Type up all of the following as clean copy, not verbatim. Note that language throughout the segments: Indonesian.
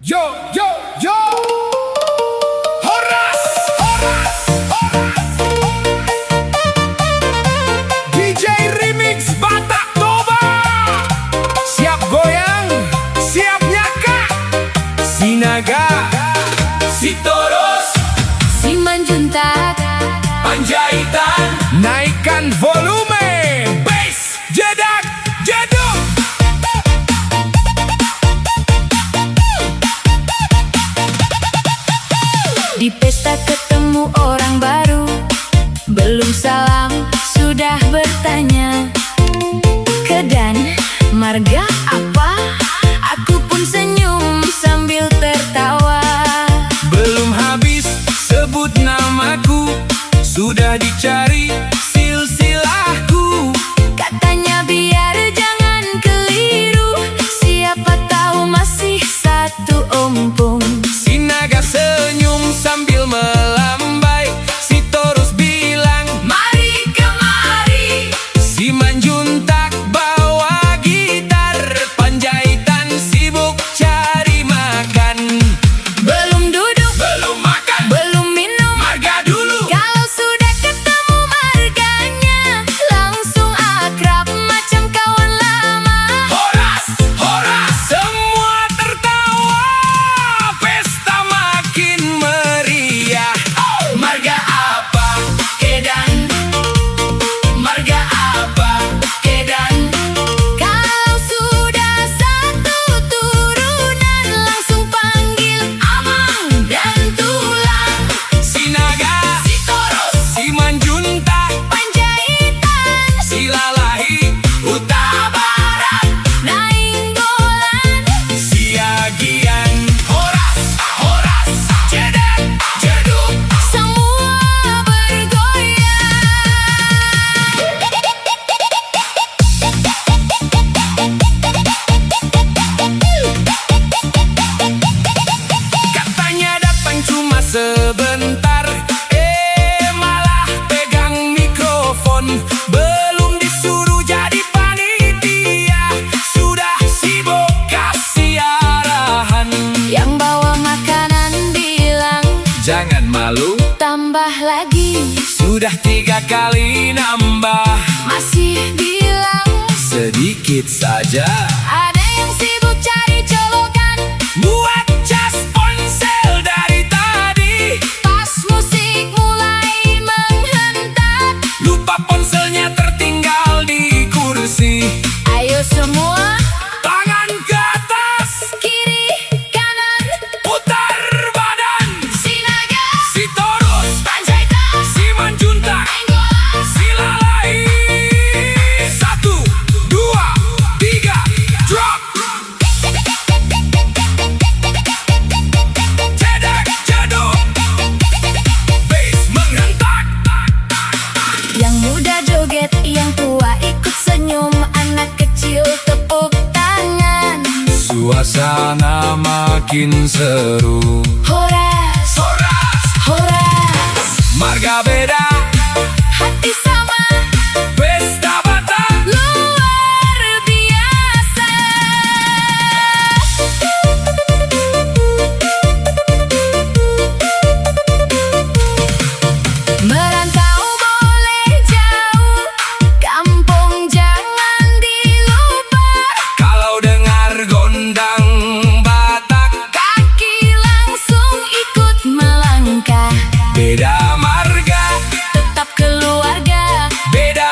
Yo, yo, yo. Horas, horas, horas. DJ Remix Batak Toba. Siap goyang, siap nyaka. Si Naga, si Toros, si Manjuntak, Panjaitan. Naikkan volume. Bass, jedak, jeduk. di pesta ketemu orang baru. Belum salam, sudah bertanya, Kedan, marga apa? Aku pun senyum sambil tertawa. Belum habis sebut namaku, sudah dicari silsilahku. Katanya biar jangan keliru, siapa tahu masih satu ompong. Si Naga senyum sambil melambai. Si Toros bilang, Mari kemari. si Manjuntak bawa gitar. Panjaitan sibuk cari makan. Belum duduk, Belum makan, belum minum. marga dulu. Kalau sudah ketemu marganya, langsung akrab macam kawan lama. Horas, horas, semua tertawa. Pesta makin meriah. Marga apa? Kedan, Marga apa? Kedan. Kalau sudah satu turunan, langsung panggil Amang dan Tulang. Si Naga, Si Toros, si Manjuntak, Panjaitan, si Lalahi, Utara Barat, Nainggolan. si Agian. Horas, horas, jedek, jeduk. Semua bergoyang. Katanya datang cuma sebentar, malah pegang mikrofon. Belum disuruh jadi panitia, sudah sibuk kasih arahan. Yang bawa makanan bilang, Jangan malu, tambah lagi. sudah 3 kali nambah. Masih bilang, Sedikit saja, ada yang sibuk cari colokan. buat cas ponsel dari tadi. Pas musik mulai menghentak, Lupa ponselnya tertinggal di kursi. ayo semua Tangan ke atas, kiri kanan. putar badan. Si Naga, Si Toros, Panjaitan, si Manjuntak, Nainggolan. si Lalahi. 1, 2, 3, drop. Jedak, jeduk. Bass menghentak. Yang muda joget, yang tua ikut senyum. Anak kecil tepuk tangan. Suasana makin seru. Horas, Horas, horas. marga beda, Hati sama, pesta Batak. luar biasa. Merantau boleh jauh, kampung jangan dilupa. Kalau dengar gondang Batak, Kaki langsung ikut melangkah. beda marga, Tetap keluarga, beda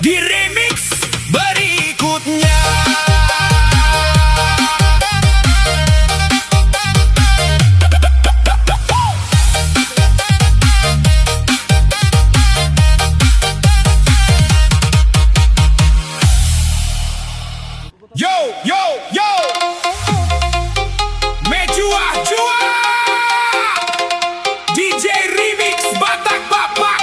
di remix berikutnya. Yo, yo, yo, Mejua, jua, DJ Remix Batak Bapak.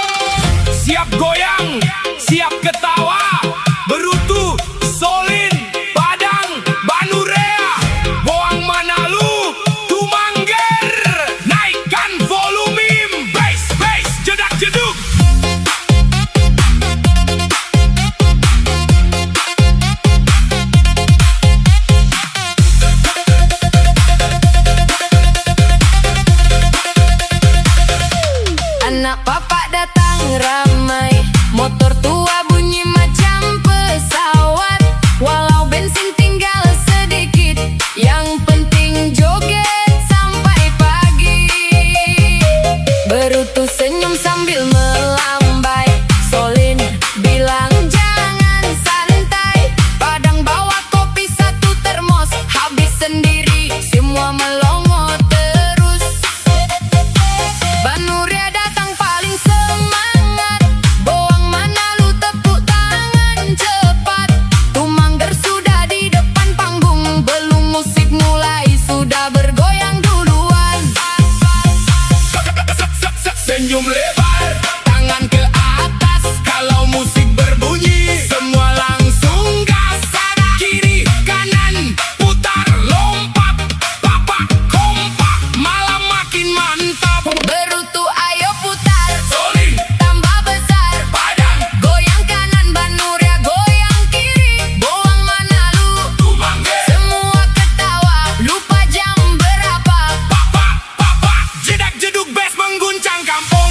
Siap goyang, siap ketawa. Berutu, Solin, Padang, Banurea, Boang Manalu, Tumangger. Naikkan volume, bass, bass, jedak jeduk. Anak papa datang ramai, motor tua bunyi macam pesawat. Walau bensin tinggal sedikit, yang penting joget sampai pagi. Berutu senyum sambil melambai, Solin bilang jangan santai. Padang bawa kopi satu termos, habis sendiri semua melongo terus. Banurea datang paling semangat, Boang Manalu tepuk tangan cepat. Tumangger sudah di depan panggung, belum musik mulai sudah bergoyang duluan. Senyum lebar, tangan ke atas. Kalau musik berbunyi, semua langsung gas. Kiri, kanan, putar, lompat. Bapak kompak, malam makin mantap. Berutu ayo putar, Solin, tambah besar. Padang, Goyang kanan, Banurea goyang kiri. Boang Manalu, Tumangger. semua ketawa, lupa jam berapa. Bapak, jedak jeduk bass mengguncang kampung.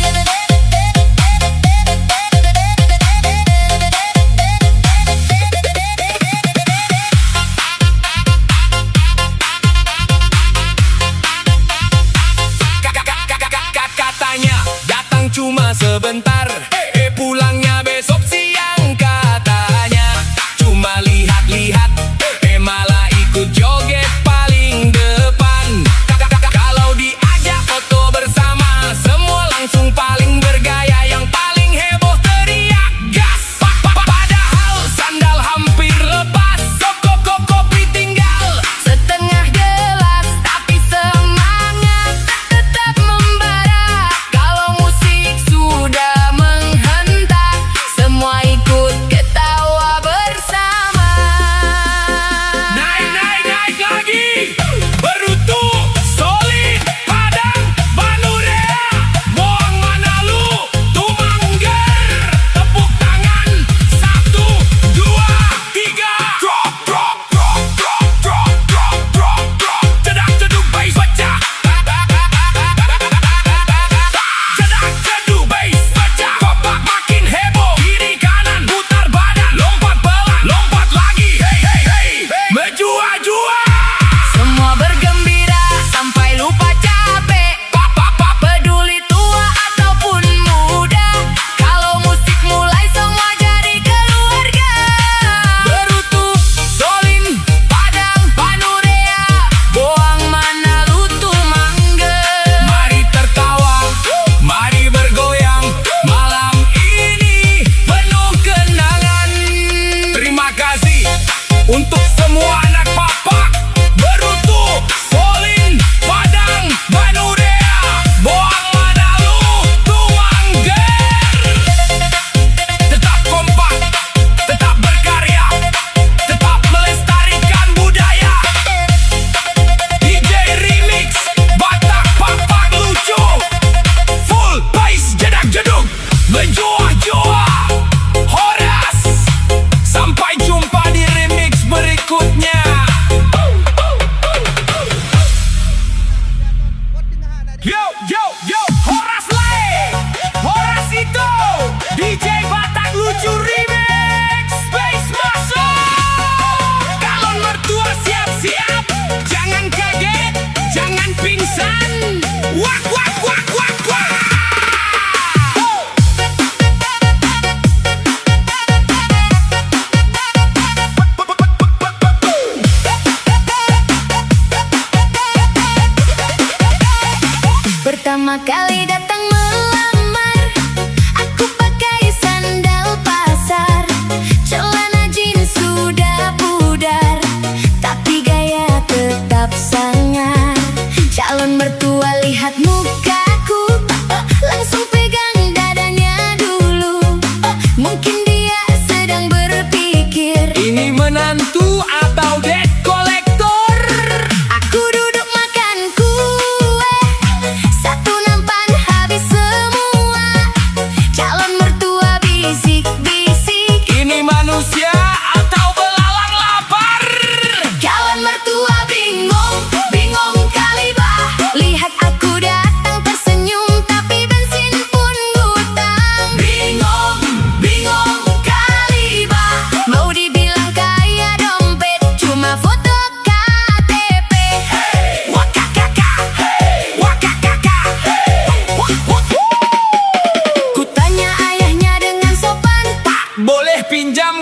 Katanya datang cuma sebentar, pulangnya besok siang katanya. Cuma lihat-lihat, malah ikut joget paling depan. Kalau diajak foto bersama, semua langsung paling bergaya. Yang paling heboh teriak gas. Padahal sandal hampir lepas, kopi tinggal. Setengah gelas tapi semangat tetap membara. Kalau musik sudah menghentak,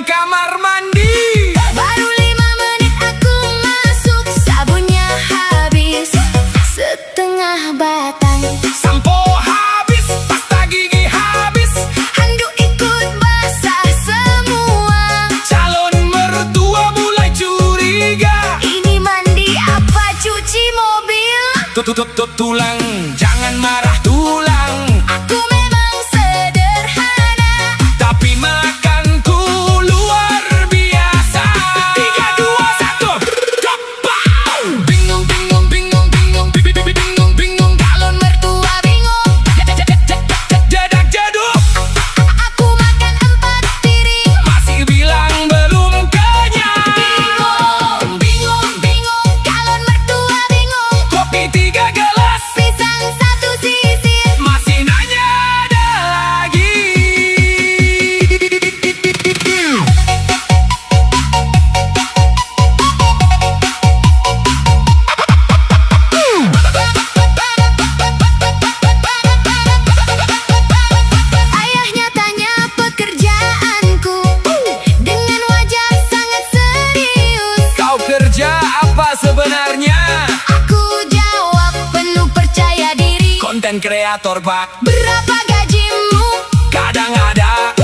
kamar mandi. Baru 5 menit aku masuk, sabunnya habis setengah batang. Sampo habis, pasta gigi habis, Handuk ikut basah semua. calon mertua mulai curiga. Ini mandi apa cuci mobil? Tulang, jangan marah tulang. Aku memang sederhana, Tapi makanku luar biasa. 3, 2, 1, Jepang. Bingung, bingung, bingung, bingung, bingung, bingung. calon mertua bingung. Jedak jeduk, Aku makan 4 piring. masih bilang belum kenyang. Bingung, bingung, bingung, calon mertua bingung. Kopi 3 gelas, Pisang 1 sisir. masih nanya ada lagi. Ayahnya tanya pekerjaanku dengan wajah sangat serius. Kau kerja apa sebenarnya? Aku jawab penuh percaya diri. Konten kreator Pak. Berapa gajimu? Kadang ada,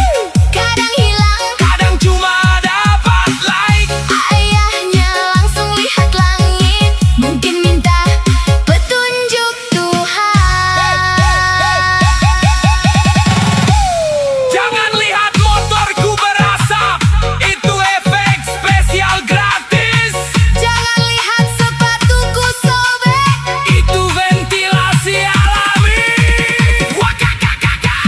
Kadang hilang. kadang cuma dapat like. Ayahnya langsung lihat langit, mungkin minta petunjuk Tuhan. Jangan lihat motorku berasap, itu efek spesial gratis. Jangan lihat sepatuku sobek. Itu ventilasi alami. Wakakakaka.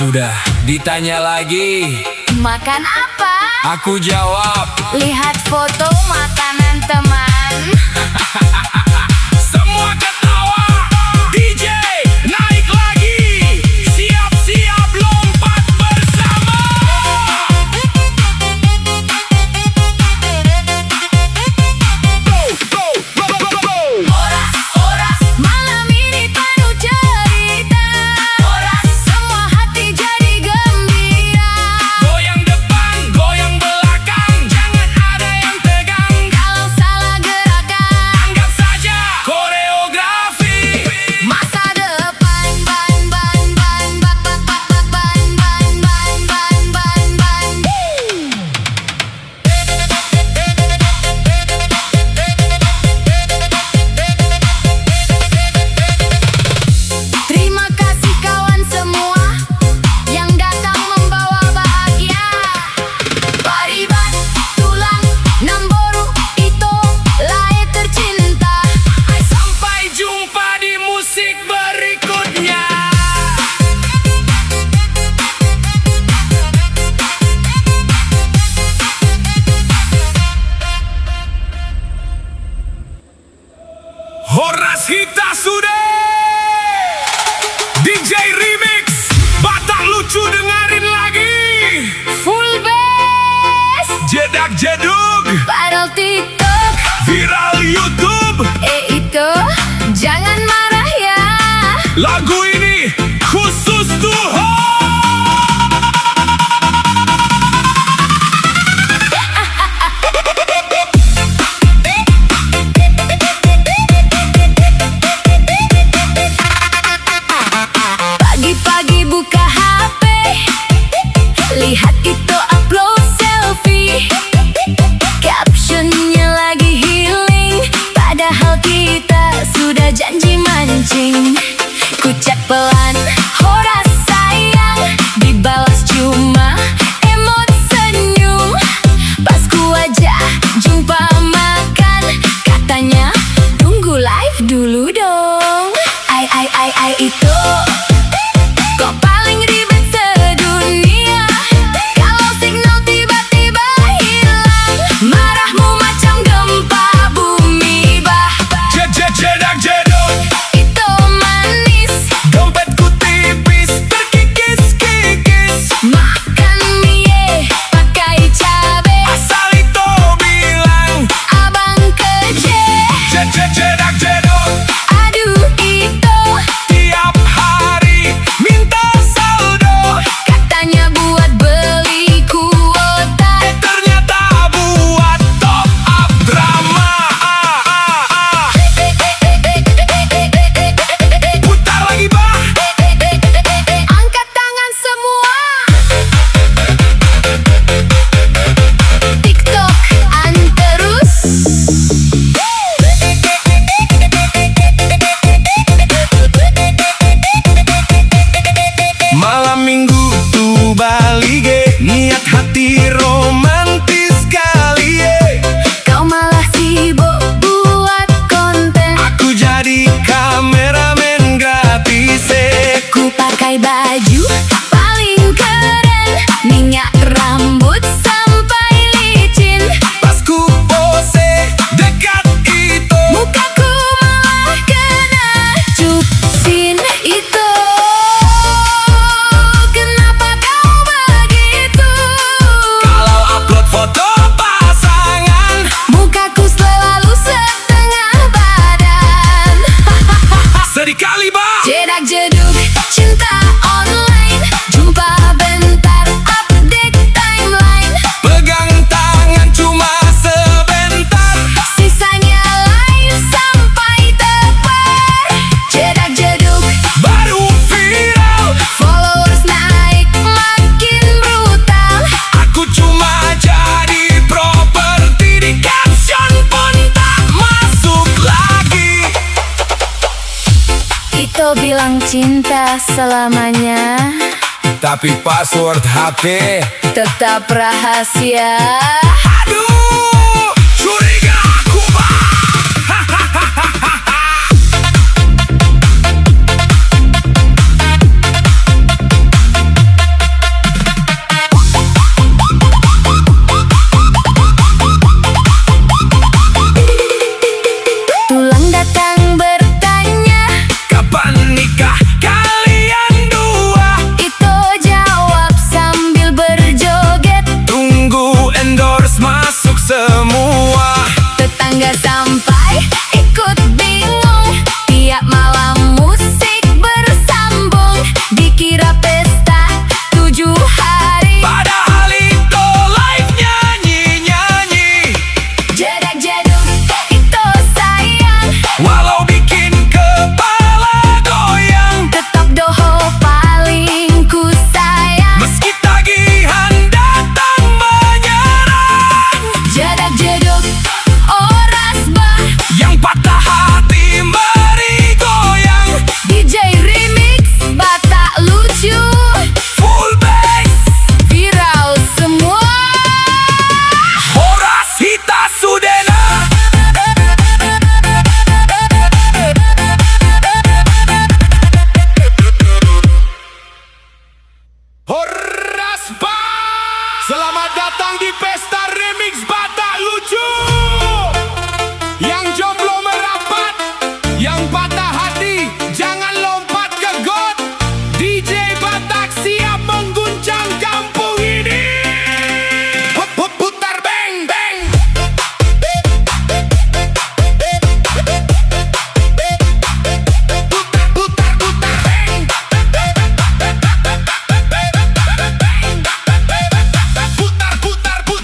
Sudah ditanya lagi, Makan apa? aku jawab, Lihat foto makanan teman. semua ketawa. DJ naik lagi, siap-siap lompat bersama. Go, go, go, go, go, go. Oras, malam ini penuh cerita. Semua hati jadi gembira. Goyang depan, goyang belakang, jangan ada yang tegang. Kalau salah gerakan, Anggap saja koreografi. masa depan ban ban ban ban ban ban ban ban ban ban ban ban. Terima kasih kawan semua yang datang membawa bahagia. Pariban, tulang, namboru, itu lae tercinta. Sampai jumpa di musik berikutnya. Horas Hita sudah DJ Remix, Batak lucu dengerin lagi. Full bass, Jedak jedug, viral TikTok. viral YouTube. Itu jangan marah ya. Lagu ini khusus Tuhan. Pagi-pagi buka HP, lihat itu upload selfie. Captionnya lagi healing, padahal kita sudah janji mancing. Ku chat pelan, horas sayang, dibalas cuma emot senyum. Pas ku ajak jumpa makan, katanya tunggu live dulu dong. Ai itu kok paling ribet sedunia. Kalau signal tiba-tiba hilang, marahmu macam gempa bumi. Jedak jedug, Itu manis, dompetku tipis, terkikis-kikis. makan mie pakai cabe. Asal itu bilang Abang kece, jedak jedug, aduh itu tiap hari minta saldo. katanya buat beli kuota. Ternyata buat top up drama. Putar lagi bah. Angkat tangan semua. TikTok an terus. Malam minggu tuh balige, niat hati romantis kali ye. Kau malah sibuk buat konten. Aku jadi kameramen gratis. Ku pakai baju paling keren, minyak rambut sampai licin. Pas ku pose dekat itu, Mukaku malah kena cupsin. Itu kenapa kau begitu? kalau upload foto pasangan, Mukaku selalu setengah badan. sedih kali bah. Jedak jedug cinta online, jumpa bentar update timeline. Pegang tangan cuma sebentar, Sisanya live sampai tebar. Jedak jedug, baru viral. followers naik makin brutal. Aku cuma jadi properti, di caption pun tak masuk lagi. Itu bilang cinta selamanya, Tapi password HP, tetap rahasia. aduh, curiga aku bah.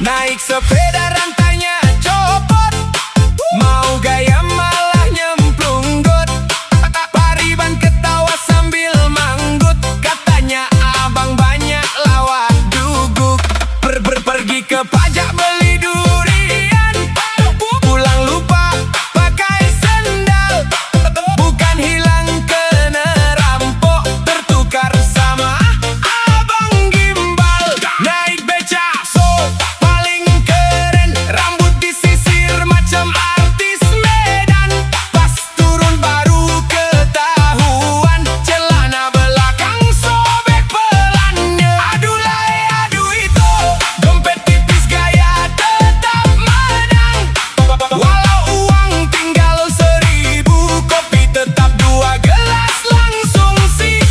Naik sepeda rantainya copot, mau gaya malah nyemplung got. Pariban ketawa sambil manggut, katanya abang banyak lawak duguk. Pergi ke pajak beli durian, pulang lupa pakai sendal. Bukan hilang kena rampok, tertukar sama abang gimbal. Naik beca so paling keren, rambut disisir macam artis Medan. Pas turun baru ketahuan, celana belakang sobek pelannya. Aduh lai aduh itu, dompet tipis gaya tetap menang. Walau uang tinggal 1000, kopi tetap 2 gelas langsung sih.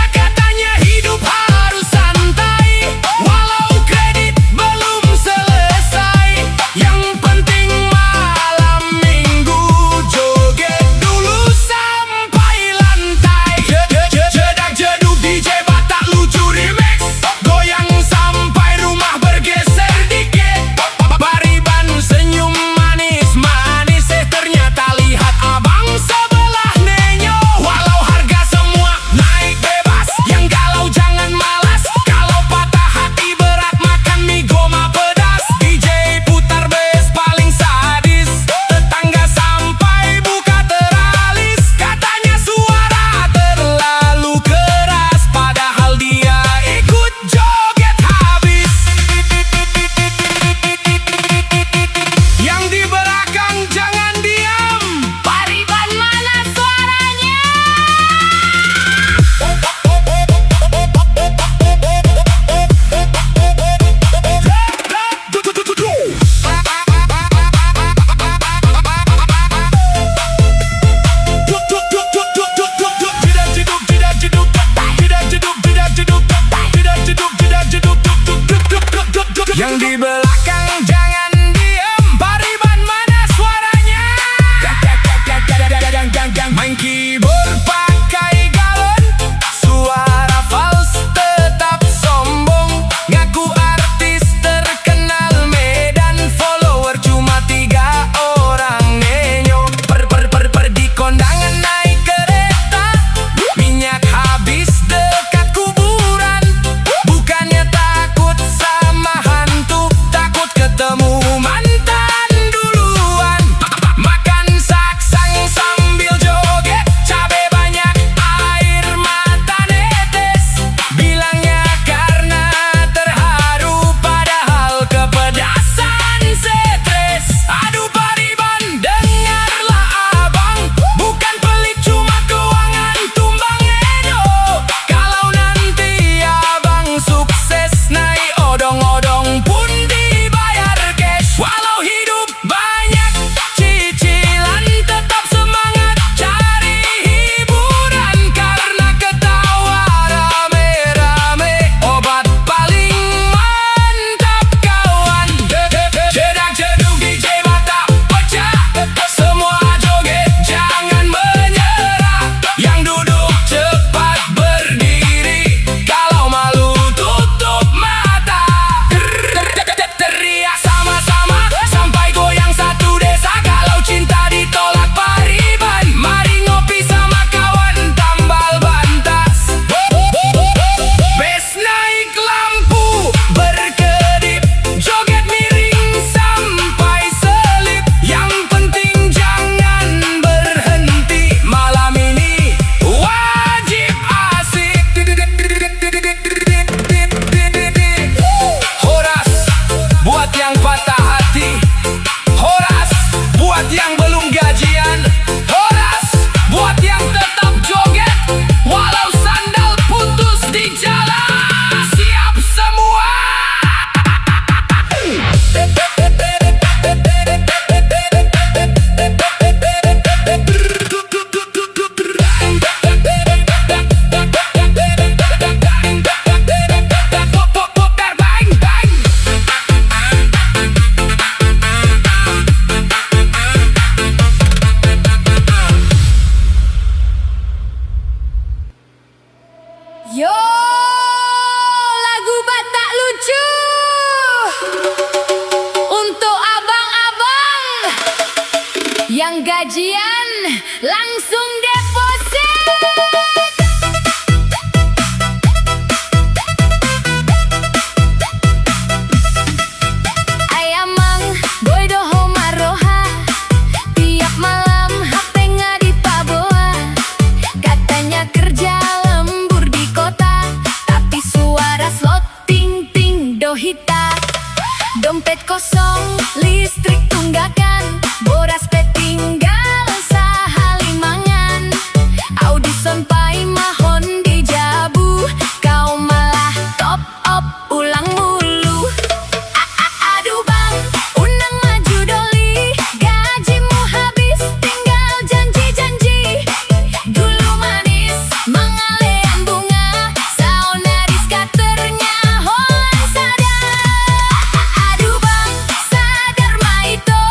Katanya hidup harus santai, walau kredit belum selesai. Yang penting malam minggu joget dulu sampai lantai. Jedak jeduk DJ Batak lucu remix, goyang sampai rumah bergeser dikit. Pariban senyum manis-manis, ternyata lihat abang sebelah nenyo. Walau harga semua naik bebas, yang galau jangan malas. Kalau patah hati berat makan mie goma pedas. DJ putar bass paling sadis, tetangga sampai buka teralis. Katanya suara terlalu keras, padahal dia ikut joget habis. Yang di belakang jangan diam, Pariban mana suaranya? yang di belakang jangan diam, Pariban mana suaranya? Main keyboard pakai galon, suara fals tetap sombong. Ngaku artis terkenal Medan, follower cuma 3 orang nenyo. Pergi kondangan naik kereta, minyak habis dekat kuburan. Bukannya takut sama hantu, Yang gajian langsung deposit. Ayamang boy doho maroha, tiap malam HP ngadi paboa. Katanya kerja lembur di kota, tapi suara slot ting ting dohita. Dompet kosong, listrik tunggakan, boras tinggal sahalimangan. Audison pai mahon dijabu, kau malah top up ulang mulu. Aduh bang, unang maju doli, gajimu habis tinggal janji-janji. Dulu manis mengalean bunga, saunaris katernya hoan sadar. Aduh bang, sadar mah itu,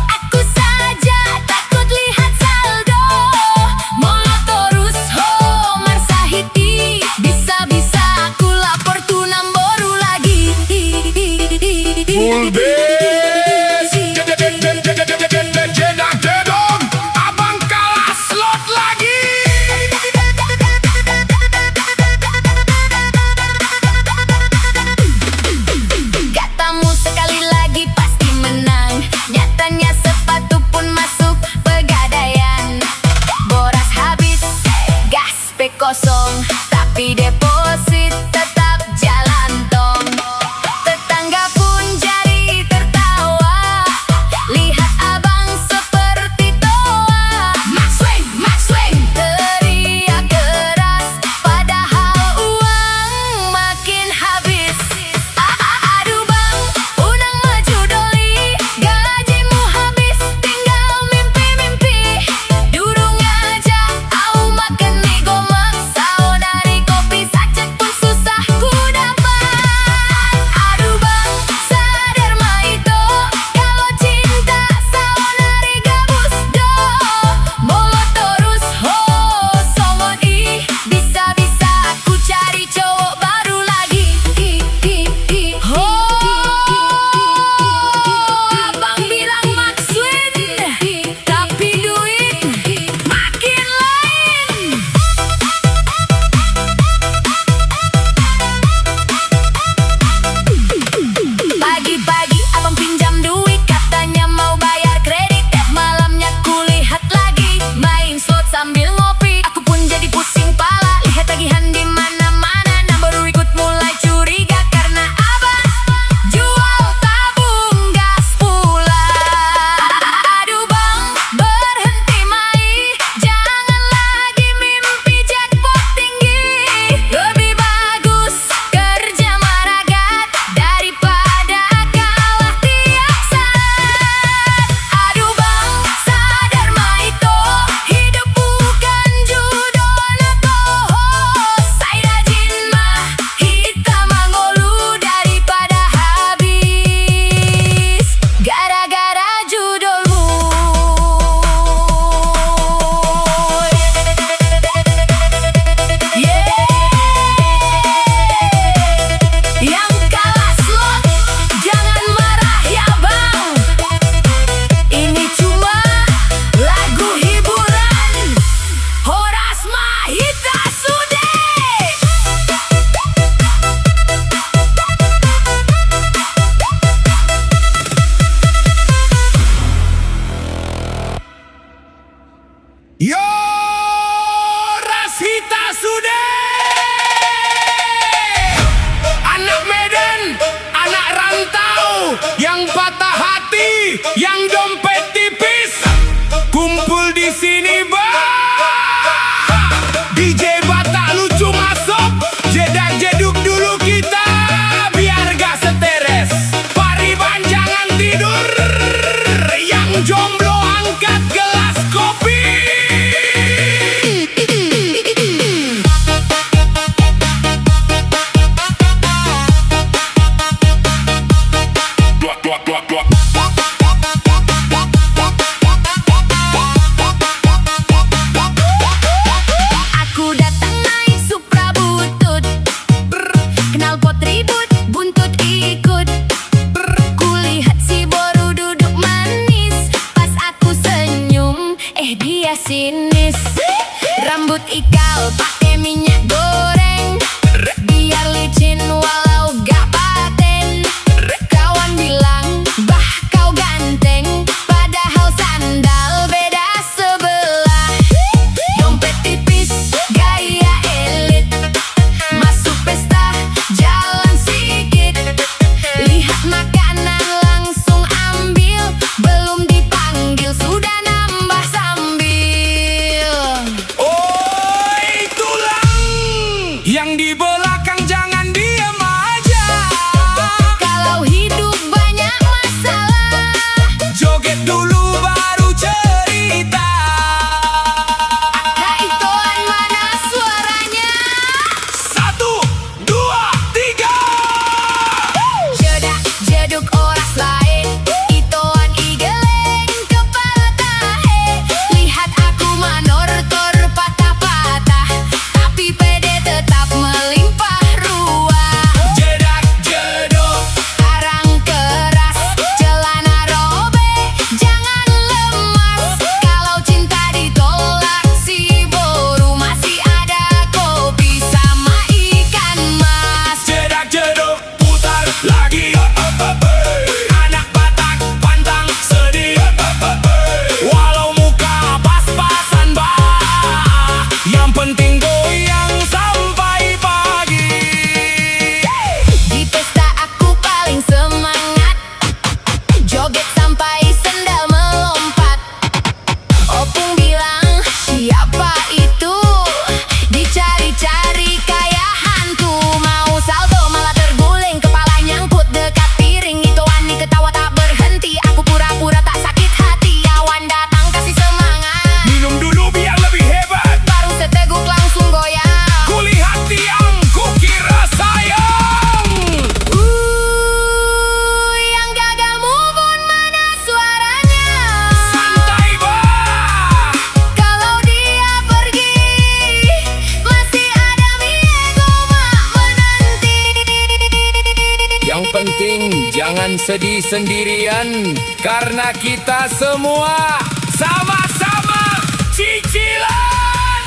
aku saja takut lihat saldo. Molo terus ho marsahiti, bisa-bisa aku lapor tunam baru lagi. Full base jedak jedong, abang kalah slot lagi. Katamu sekali lagi pasti menang, nyatanya sepatu pun masuk pegadaian. Boras habis, gas pe kosong, tapi deposit tetap jalan tong. Tetangga pun jadi tertawa, lihat abang seperti toa. Max swing, teriak keras, padahal uang makin habis. Aduh bang, unang maju doli, gajimu habis tinggal mimpi-mimpi. Durung aja au makan mie gomak, saudari kopi sachet pun susah ku dapat. Aduh bang, sadar mah itu, kalau cinta saudari gabus do. Bolo terus ho songon ih, bisa-bisa aku cari cowok baru lagi. Ho, abang bilang maksud, tapi duit makin lain. Pagi-pagi abang pinjam duit, katanya mau bayar kredit. Malamnya kulihat lagi, main slot sambil ngopi. Aku pun jadi pusing pala, lihat tagihan di mana-mana. Nah baru ikut mulai curiga, karena abang jual tabung gas pula. Aduh bang, berhenti mai, jangan lagi mimpi jackpot tinggi. Lebih bagus kerja maragat daripada kalah tiap saat. Aduh bang, sadar mah itu, hidup bukan judo natoho. Saya rajin mah, hitam mangolu daripada habis gara-gara judolmu. Yang kalah slot, jangan marah ya bang. Ini cuma lagu hiburan, Horas Mahita Sude. Yo Rasita Sude, anak Medan, anak rantau, yang patah hati, yang dompet tipis, kumpul di sini bang. DJ Batak lucu masuk, jedak jeduk dulu kita, biar gak stres. Pariban jangan tidur, yang jomblo angkat gelas kopi. Aku datang naik Supra butut, kenal pot ribut, buntut ikut. Kulihat si boru duduk manis, pas aku senyum. Jangan sedih sendirian, karena kita semua sama-sama cicilan.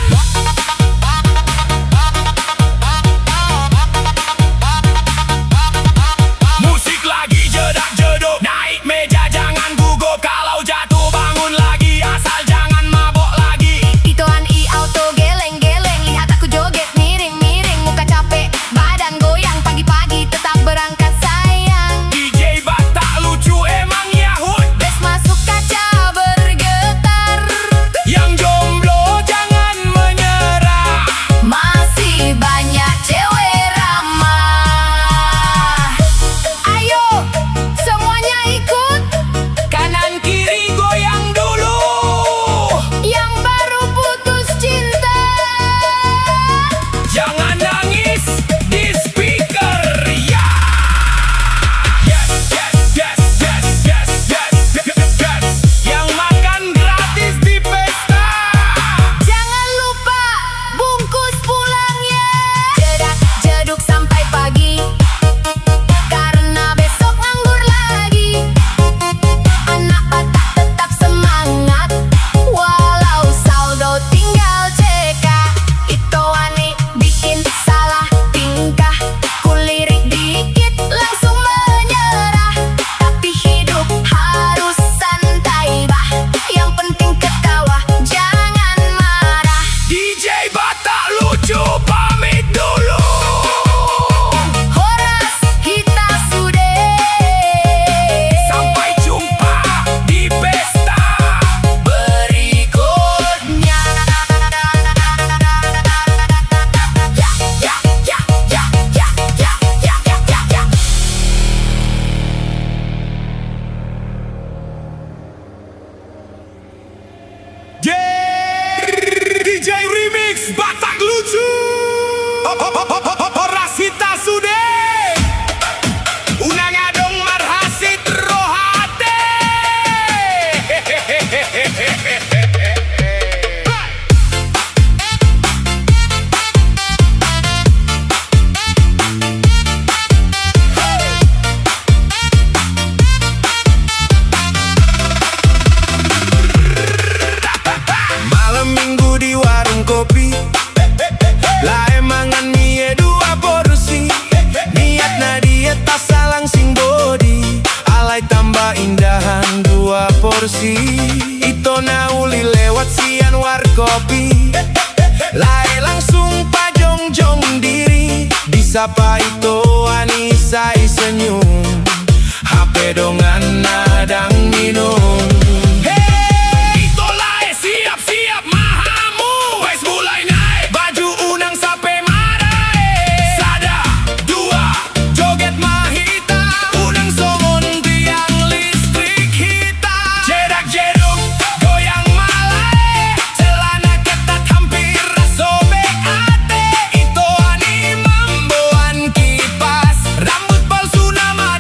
Musik lagi jedak-jeduk, naik meja jangan gugup. Kalau jatuh bangun lagi, asal jangan mabok lagi. Itoan i auto geleng-geleng, lihat aku joget miring-miring. Muka capek, badan goyang, pagi-pagi tetap berangkat sayang. DJ Batak lucu emang Yahud, Bes masuk kaca bergetar. yang jomblo jangan menyerah. Masih banyak cewek ramah. Ayo, semuanya ikut. Kanan kiri goyang dulu. Yang baru putus cinta, Jangan nangis di speaker ya. Yes, yes, yes, yes, yes, yes, yes, yes. Yang makan gratis di pesta. jangan lupa bungkus pulangnya. Jedak jeduk sampai pagi, karena besok nganggur lagi. Anak Batak tetap semangat, walau saldo tinggal CK. Itoani bikin salah tingkah, kulirik dikit langsung menyerah. Tapi hidup harus santai bah, yang penting ketawa jangan marah. DJ Batak lucu pamit dulu. Horas kita sudah. Sampai jumpa di pesta berikutnya. Ya, ya, ya, ya, ya, ya, ya, ya, ya, ya. Yeah, DJ Remix Batak lucu. Horasita sude. Unang adong marhasit rohate. Malam minggu di warung kopi, lah emangan mie 2 porsi. Niatna diet asa langsing body, alai tambah indahan 2 porsi. Ito nauli lewat sian war kopi, lae langsung pajongjong diri. Disapa itu Anisai senyum, HP dongan nadang minum. Hey, itu lae siap-siap mahamu. Wes mulai naik baju unang sampai marae. Sada, 2, joget mahita. Unang songon tiang listrik hita. Jedak jeduk, goyang malae. Celana ketat hampir sobek ate. Itu ani mamboan kipas, rambut palsu nama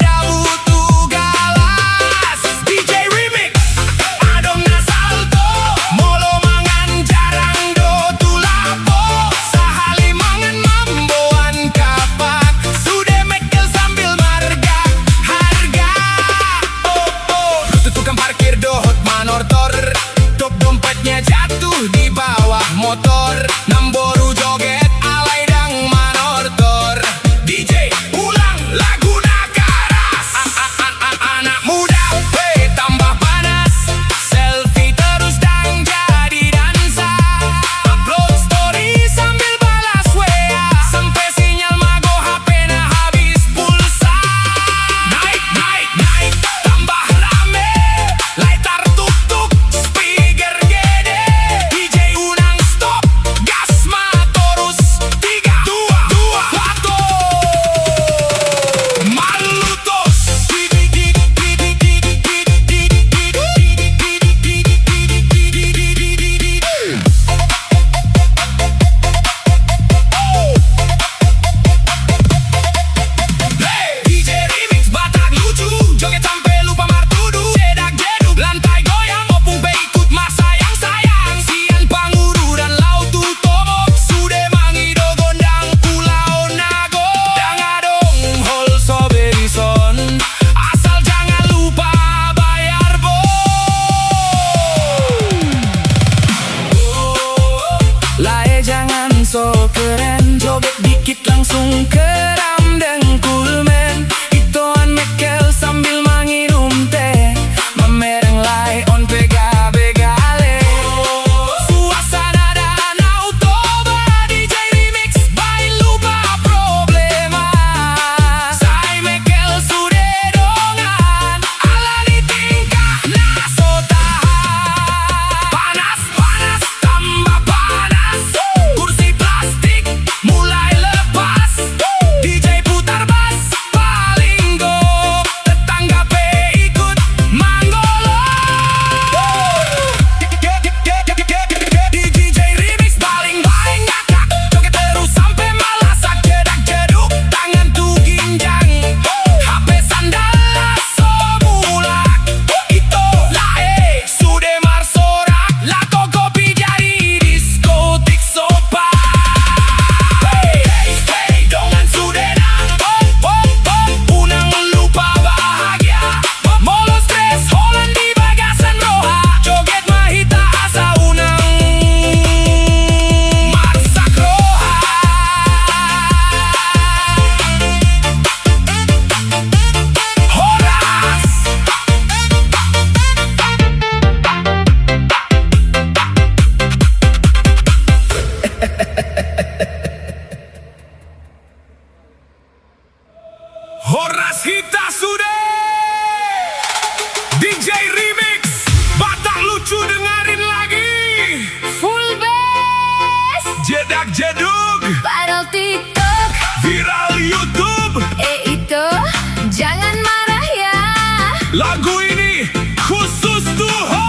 Lagu ini khusus Tuhan.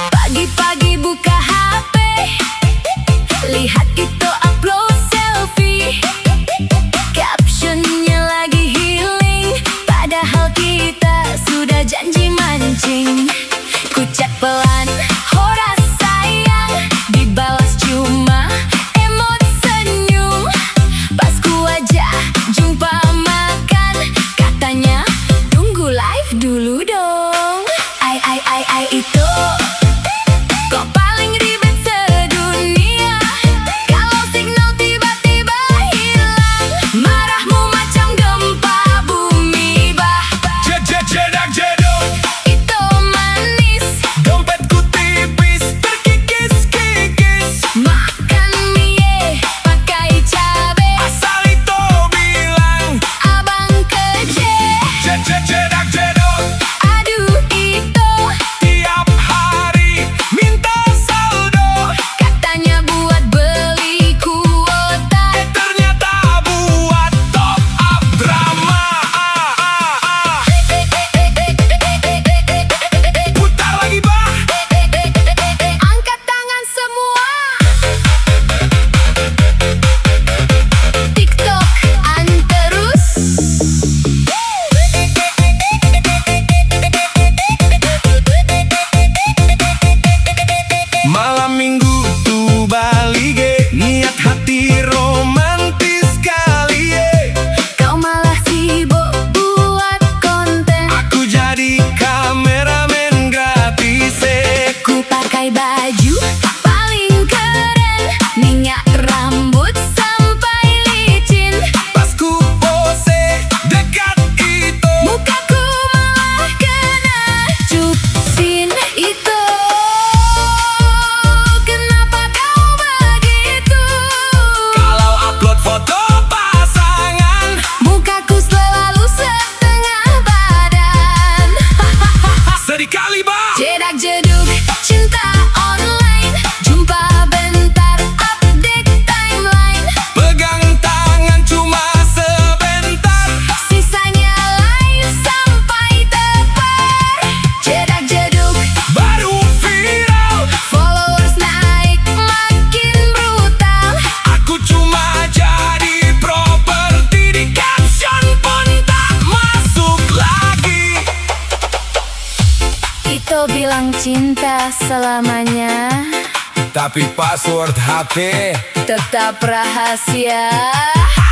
Pagi-pagi buka HP, lihat itu upload selfie, captionnya lagi healing, padahal kita sudah janji mancing. Ku chat pelan, horas sayang, dibalas cuma emot senyum. Pas ku ajak jumpa makan, katanya tunggu live dulu dong. Ai itu kok paling ribet sedunia. Kalau signal tiba-tiba hilang, marahmu macam gempa bumi bah. Jedak jeduk, Itu manis, dompetku tipis, terkikis-kikis. makan mie pakai cabe, Asal itu bilang, abang keje. jedak jeduk, Aduh itu tiap hari minta saldo. katanya buat beli kuota. Ternyata buat top up drama. Putar lagi bah. Angkat tangan semua. TikTok an terus. Malam minggu tuh balige, niat hati romantis kali ye. Kau malah sibuk buat konten. Aku jadi kameramen gratis Ku pakai baju paling keren, minyak rambut sampai licin. Pas ku pose dekat itu, Mukaku malah kena cupsin itu. Kenapa kau begitu? kalau upload foto pasangan, Mukaku selalu setengah badan. sedih kali bah. Jedak jeduk cinta online, jumpa bentar update timeline. Pegang tangan cuma sebentar, Sisanya live sampai tepar. Jedak jeduk, baru viral. followers naik makin brutal. Aku cuma jadi properti, di caption pun tak masuk lagi. Itu bilang cinta selamanya, Tapi password HP, tetap rahasia.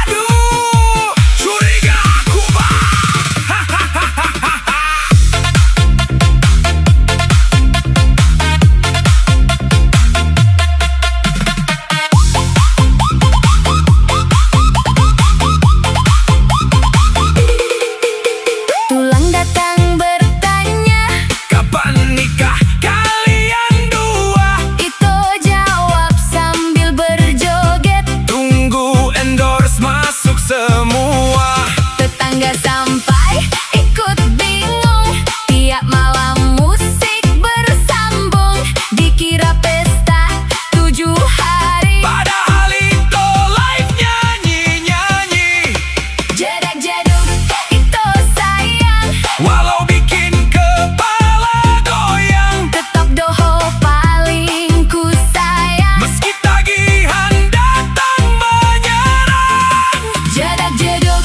aduh, curiga aku bah. Tulang datang bertanya, Kapan nikah kalian dua? Ito jawab sambil berjoget. Tunggu endorse masuk semua. Tetangga sampai ikut bingung, tiap malam musik bersambung. Dikira pesta 7 hari, Padahal itu live nyanyi-nyanyi. jedak jeduk itu sayang. Walau bikin kepala goyang, Tetap doho paling ku sayang. meski tagihan datang menyerang. Jedak jeduk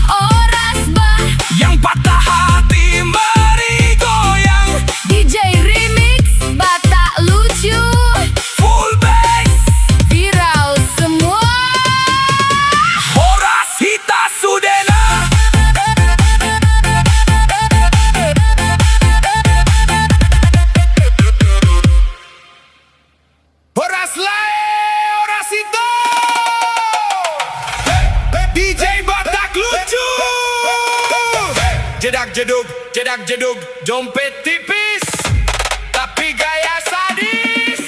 oras bah, Yang patah hati meri goyang, DJ remix batak lucu, full bass, viral semua. Horas Hita Sudena. Horas Lae, Horas Hita. DJ Batak lucu. Jedak jeduk, dompet tipis, tapi gaya sadis.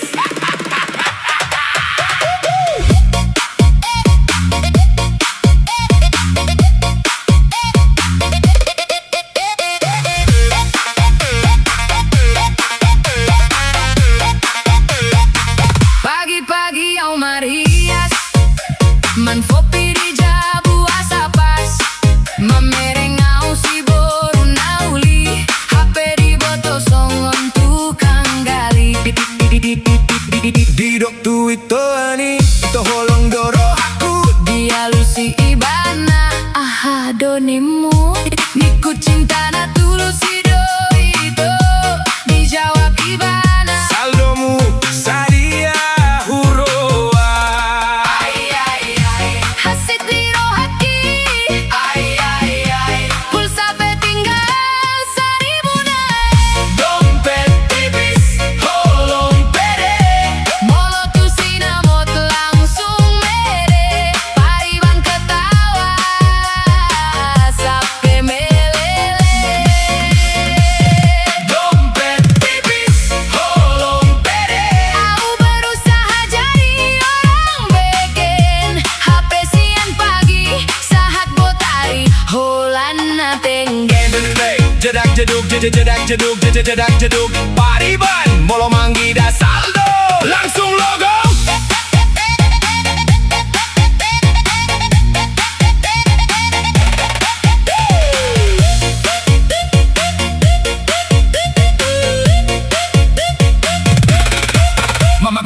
jedak jeduk jedak jeduk Pariban Molo Manggi da Saldo langsung logo.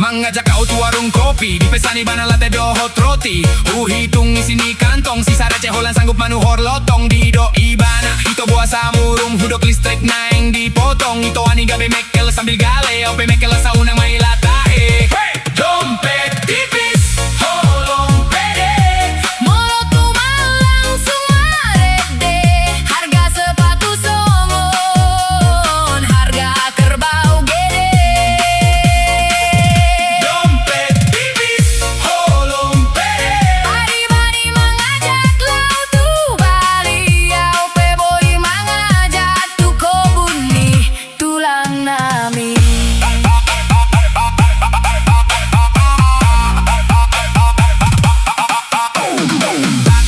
Mengajak kau tu warung kopi Dipesani bana latte do hot roti hitung isini kantong Sisa receh holan sanggup manuhor lotong Di do ibana Ito buah samurung Hudok listrik naing dipotong Ito ani gabe mekel sambil gale Ope mekel saunang mai latae Hey! Dompet tipis Holong pede Molo tumal langsung marede Harga sepatu songon Harga kerbau gede Dompet tipis Holong pede Pari-pari mengajak lau tu Bali Aupe boy mengajak tu kobuni Tulang nami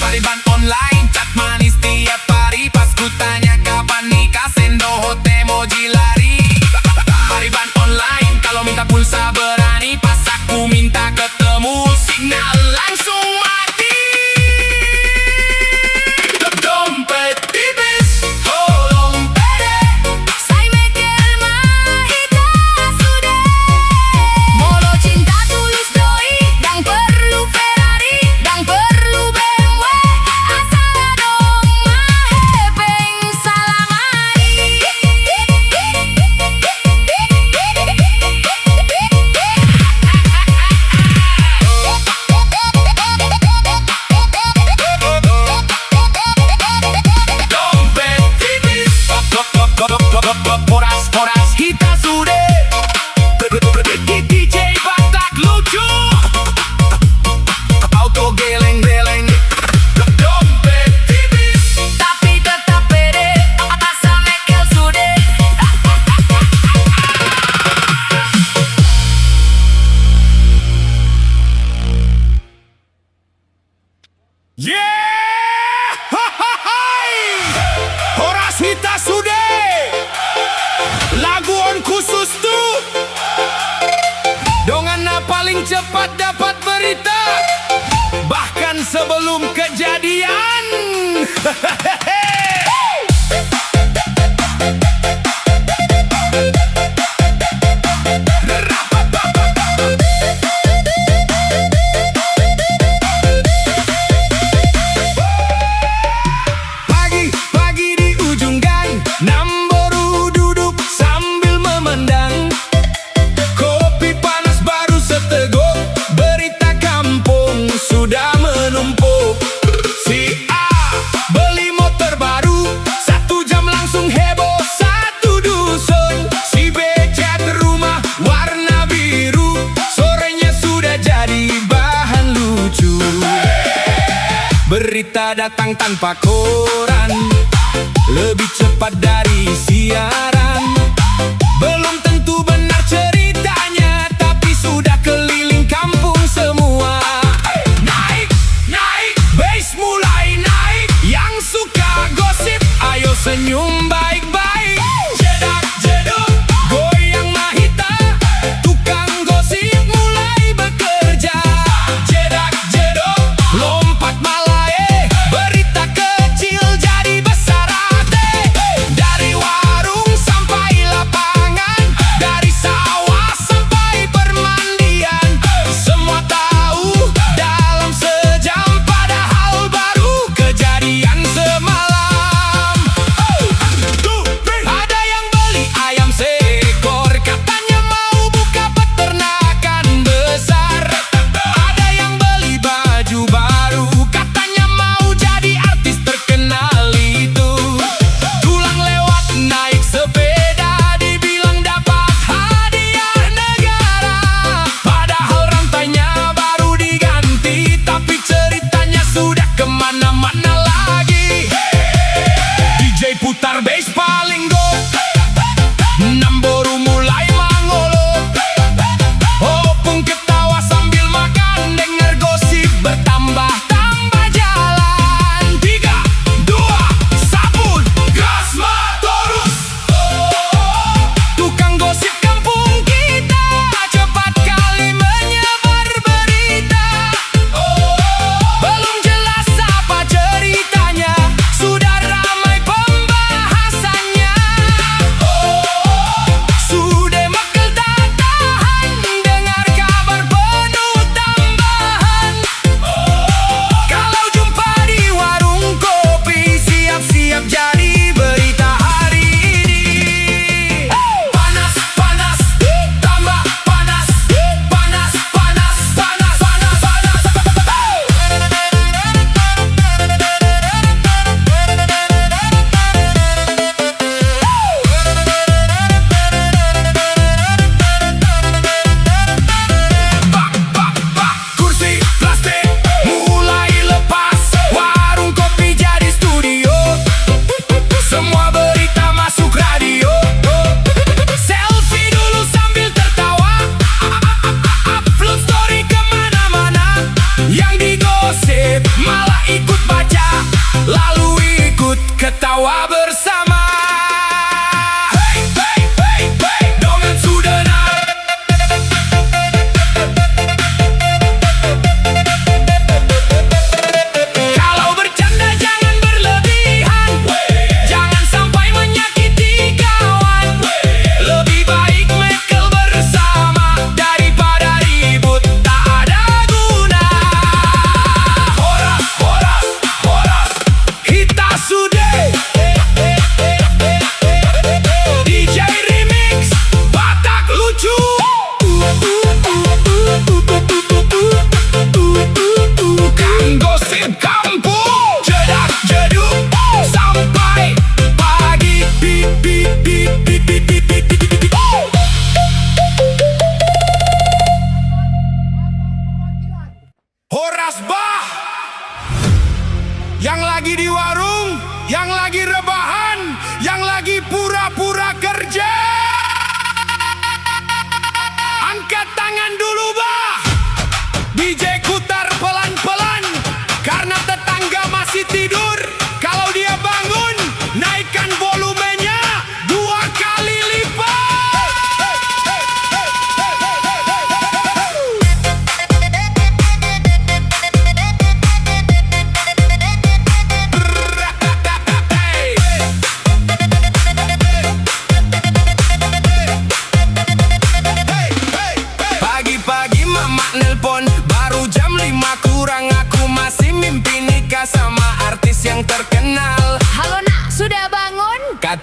Pariban online chat manis tiap hari Pas ku tanya kapan nikah sendo hote moji lari Pariban online kalau minta pulsa berani Pas aku minta ketemu signal langsung mati Dompet tipis Holong pede Sai mekel mahita sudah Molo cinta tulus doi Dang perlu Ferrari Dang perlu BMW Asal dong mahepeng salamari Dompet tipis Poras kita sudah DJ Batak lucu Auto geleng-geleng Dompet tipis Tapi tetap pede Asal mekel sudah Yeah! Horas hita sudah Laguan khusus tuh Dongan na paling cepat dapat berita Bahkan sebelum kejadian Pagi-pagi di ujung gang Namboru duduk sambil memandang Kopi panas baru seteguk Berita kampung sudah menumpuk Si A beli motor baru 1 jam langsung heboh satu dusun Si B cat rumah warna biru Sorenya sudah jadi bahan lucu Berita datang tanpa koran Lebih cepat dari siaran Belum tentu benar ceritanya Tapi sudah keliling kampung semua Naik, naik, bass mulai naik Yang suka gosip, ayo senyum baik-baik Jedak jeduk, goyang mahita Tukang gosip mulai bekerja Jedak jeduk, lompat malae Berita kecil jadi besar hati Dari warung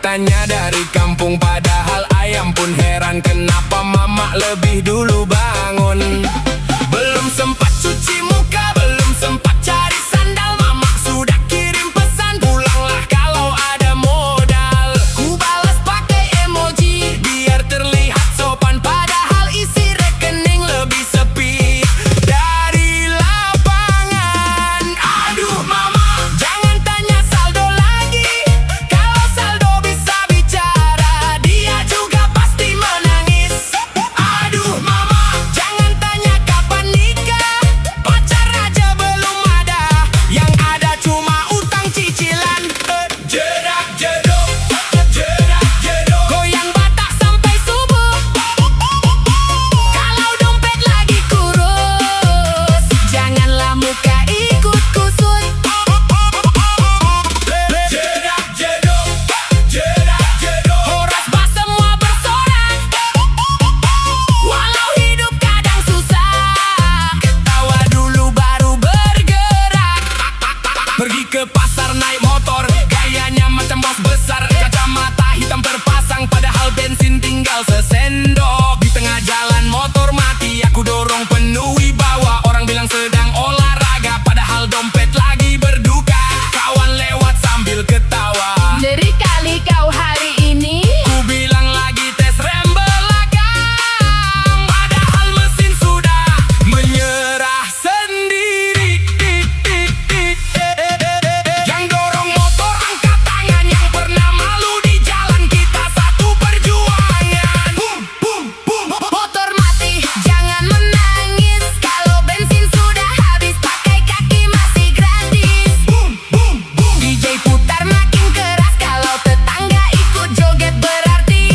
katanya dari kampung, padahal ayam pun heran kenapa mama lebih dulu bangun. Belum sempat cuci muka, belum sempat cari sandal, mama sudah kirim pesan, pulanglah kalau ada modal. Ku balas pakai emoji biar terlihat sopan, padahal isi rekening lebih sepi dari lapangan. Aduh mama, jangan tanya saldo lagi, kalau saldo bisa bicara dia juga pasti menangis. Aduh mama, jangan tanya kapan nikah, pacar aja belum ada, yang ada cuma utang cicilan. Jedak jeduk, jedak jeduk, goyang Batak sampai subuh, kalau dompet lagi kurus, janganlah muka ikut kusut. Jedak jeduk, jedak jeduk, horas bas semua bersorak, walau hidup kadang susah, ketawa dulu baru bergerak. Pergi ke pasar naik motor, gayanya macam bos besar, kacamata hitam terpasang, padahal bensin tinggal sesendok. Di tengah jalan motor mati, aku dorong penuh wibawa, orang bilang sedang olahraga, padahal dompet lagi berduka. Kawan lewat sambil ketawa, Ngeri kali kau hari ini. ku bilang lagi tes rem belakang, padahal mesin sudah menyerah sendiri. Yang dorong motor angkat tangan, yang pernah malu di jalan, kita satu perjuangan. Bum bum bum. Motor mati, jangan menangis, kalau bensin sudah habis, pakai kaki masih gratis. Bum bum bum. DJ putar makin keras, kalau tetangga ikut joget berarti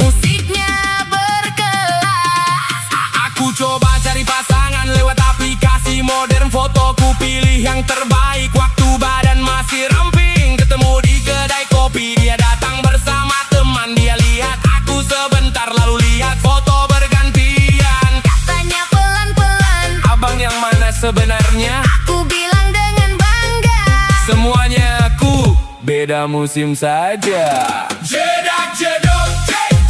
musiknya berkelas. Aku coba cari pasangan lewat aplikasi modern, fotoku pilih yang terbaik, waktu badan masih ramping, ketemu di kedai kopi, dia datang bersama teman, dia lihat aku sebentar lalu lihat foto bergantian. Katanya pelan-pelan, Abang yang mana sebenarnya? aku bilang dengan bangga. Semuanya aku, beda musim saja. Jedak jeduk,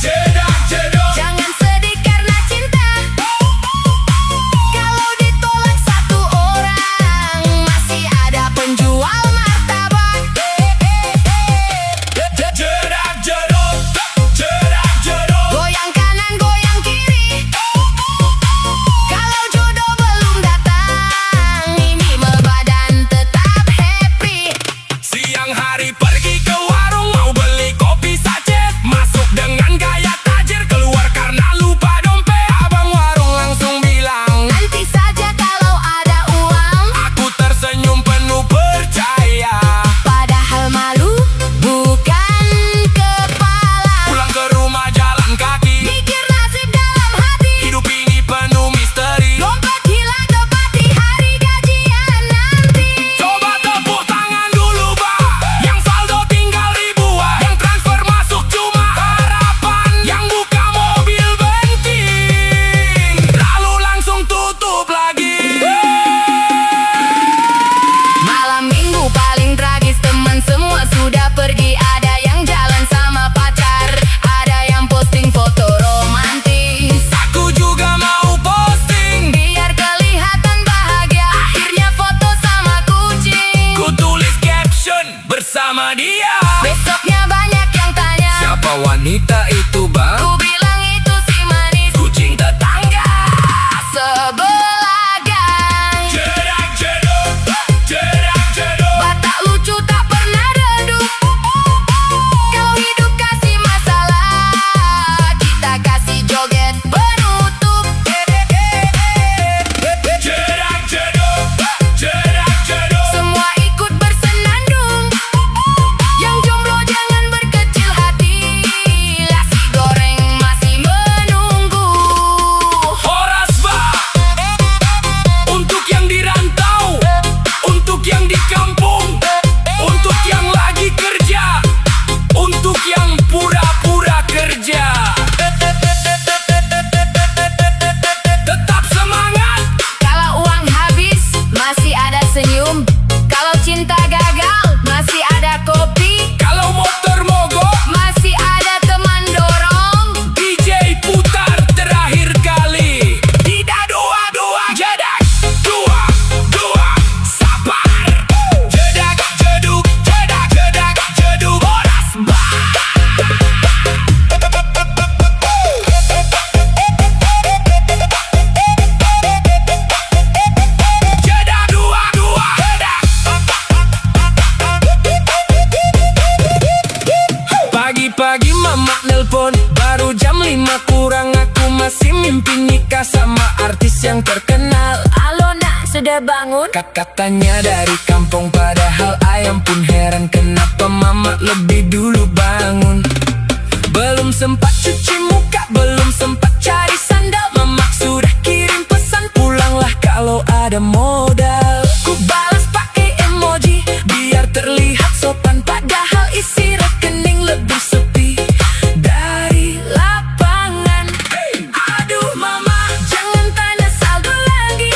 jedak jeduk. Jangan sedih karena cinta, kalau ditolak satu orang, masih ada penjual martabak. Jedak jeduk, jedak jeduk. Goyang kanan, goyang kiri, kalau jodoh belum datang, ini badan tetap happy. Siang hari pergi ke warung, mau beli kopi satu 5 kurang aku masih mimpi nikah sama artis yang terkenal. Halo nak, sudah bangun? Katanya dari kampung, padahal ayam pun heran kenapa mama lebih dulu bangun. Belum sempat cuci muka, belum sempat cari sandal, mama sudah kirim pesan, pulanglah kalau ada modal. Ku balas pakai emoji biar terlihat sopan, padahal isi rekening lebih sepi dari lapangan. Aduh mama, jangan tanya saldo lagi.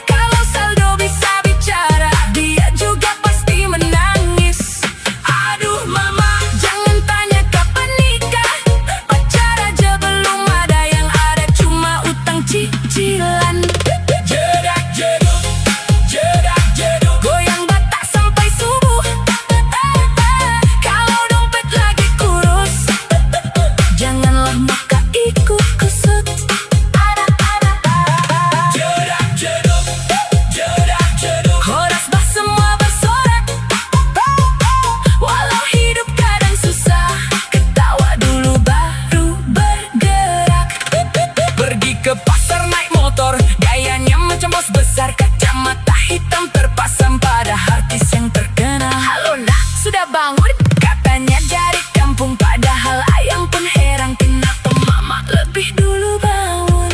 Kalau saldo bisa bicara, dia juga pasti menangis. Aduh mama, jangan tanya kapan nikah. Pacar aja belum ada, yang ada cuma utang cicilan. Jedak jeduk, jedak jeduk, goyang batak sampai subuh. Kalau dompet lagi kurus, janganlah maka ikut kusut. Jedak jeduk, jedak jeduk, horas bah semua bersorak. Walau hidup kadang susah, ketawa dulu baru bergerak. Pergi ke pasar naik motor, gayanya macam bos besar, kacamata hitam terpasang pada artis yang terkenal. Halo nak, sudah bangun? Katanya dari kampung, padahal ayam pun heran kenapa mama lebih dulu bangun.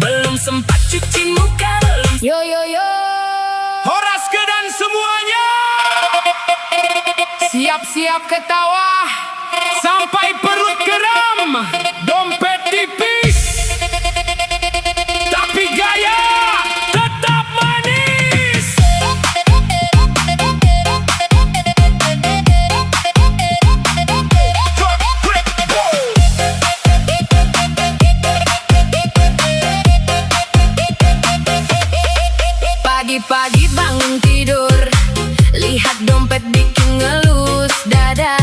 Belum sempat cuci muka, belum. Yo yo yo. Horas ke dan semuanya, siap-siap ketawa sampai perut geram. Dompet tipis, tapi gaya tetap manis. Pagi-pagi bangun tidur, lihat dompet bikin ngelus dada.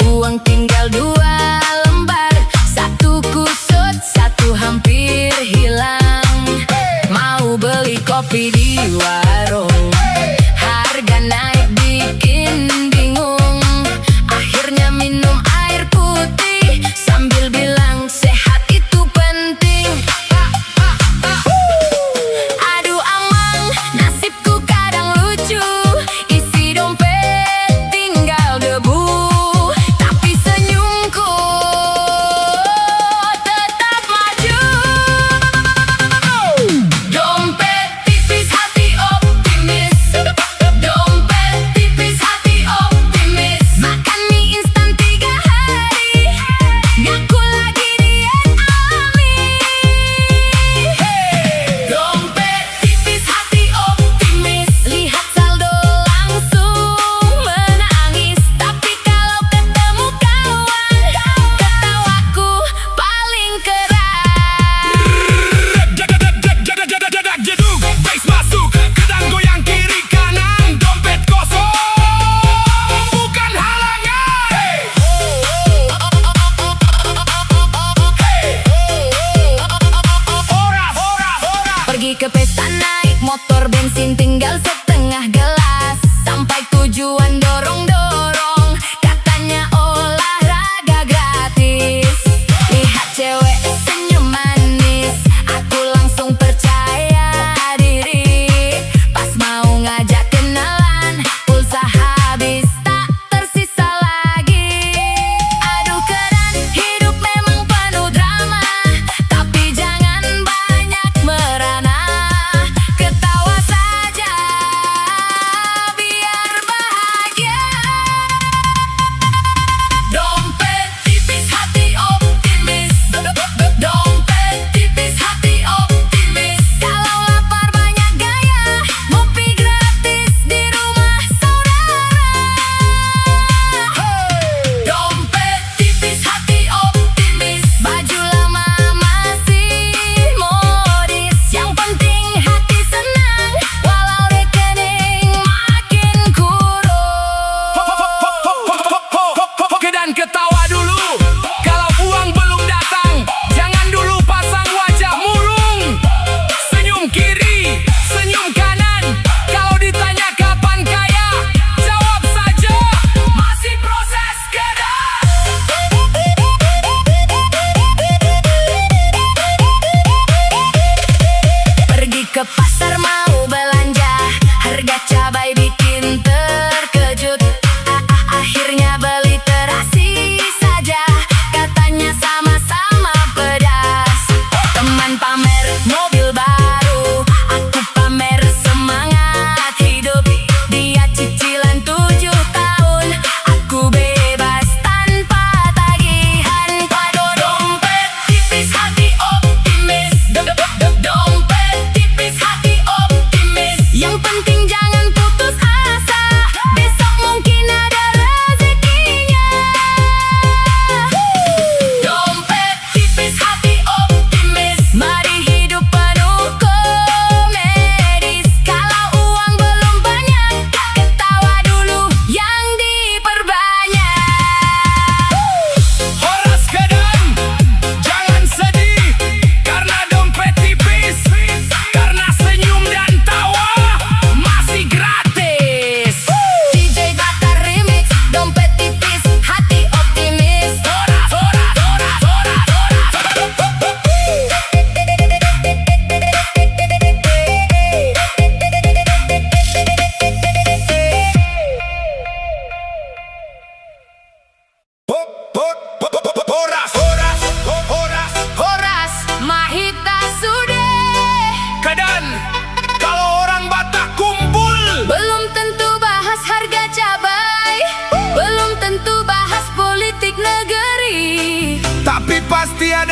Uang tinggal 2 lembar, 1 kusut, 1 hampir hilang. Mau beli kopi di warung, harga naik bikin bingung. Akhirnya minum air putih sambil bilang sehat itu penting. Aduh amang, nasibku kadang lucu, isi dompet tinggal debu, tapi senyumku tetap maju. Dompet tipis hati optimis, dompet tipis hati optimis. Makan mie instan 3 hari, ngaku lagi diet Ami. Dompet tipis hati optimis, lihat saldo langsung menangis. Tapi kalau ketemu kawan, ketawaku paling keras. Jedak jeduk, bass masuk, gedang goyang kiri kanan, dompet kosong bukan halangan. Pergi ke pesta naik motor, bensin tinggal setengah gelas. Sampai tujuan dorong-dorong, katanya olahraga gratis. Lihat cewek senyum manis, aku langsung percaya diri. Pas mau ngajak kenalan, pulsa habis tak tersisa lagi. Aduh keren, hidup memang penuh drama, tapi jangan banyak merana. Ketawa saja biar bahagia. Dompet tipis hati optimis,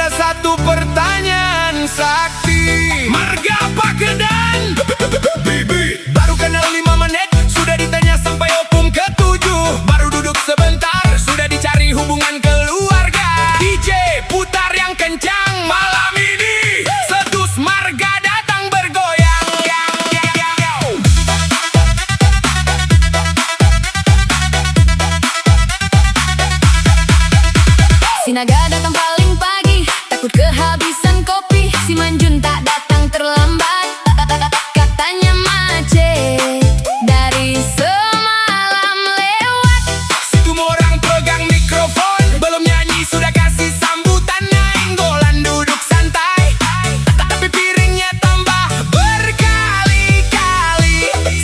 ada satu pertanyaan sakti. Marga Pakedan Bibi baru kenal 5 menit sudah ditanya sampai opung ke-7. Baru duduk sebentar sudah dicari hubungan keluarga. DJ putar yang kencang malam ini, setus marga datang bergoyang. Si Naga datang paling pagi, takut kehabisan kopi. Si Manjun tak datang terlambat, katanya macet dari semalam lewat. Si Tumorang pegang mikrofon, belum nyanyi sudah kasih sambutan. Nainggolan duduk santai, tapi piringnya tambah berkali-kali.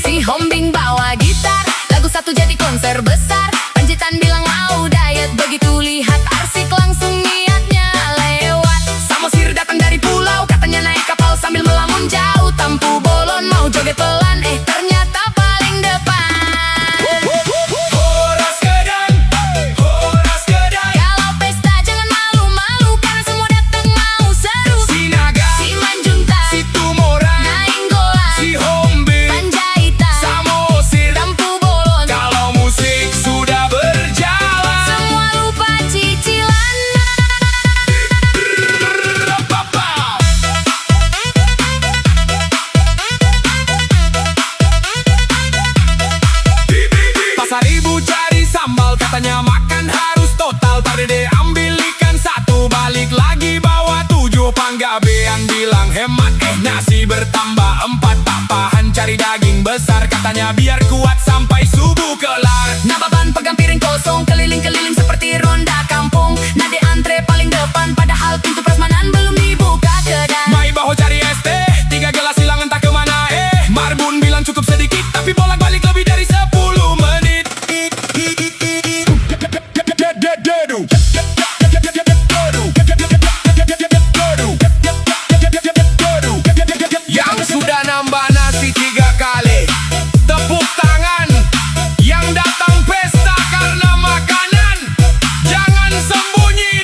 Si Hombing bawa gitar, lagu satu jadi konser besar. Panjitan bilang mau diet, begitu lihat arsik langsung niatnya lewat. Samosir datang dari pulau, Katanya naik kapal sambil melamun jauh. Tampu bolon mau joget pelan, ternyata paling depan. Horas Kedan, Horas Kedan. Kalau pesta jangan malu-malu, karena semua datang mau seru. Si Naga, Si Manjunta, si Tumorang, Nainggolan, si Hombing, Panjaitan, Samosir. Tampu bolon, Kalau musik sudah berjalan, semua lupa cicilan. Pasar ibu cari sambal, katanya makan harus total. Tar dede ambil ikan satu, balik lagi bawa 7. Panggabean bilang hemat, nasi bertambah 4. Tapahan cari daging besar, katanya biar kuat sampai subuh kelar. Nababan pegang piring kosong, keliling-keliling seperti ronda kampung. Nade antre paling depan, padahal pintu prasmanan belum dibuka kedai. Mai baho cari ST, 3 gelas hilang entah kemana. Marbun bilang cukup sedikit, tapi bolak-balik lebih dari 10 menit. Yang sudah nambah nasi 3 kali, tepuk tangan. Yang datang pesta karena makanan, jangan sembunyi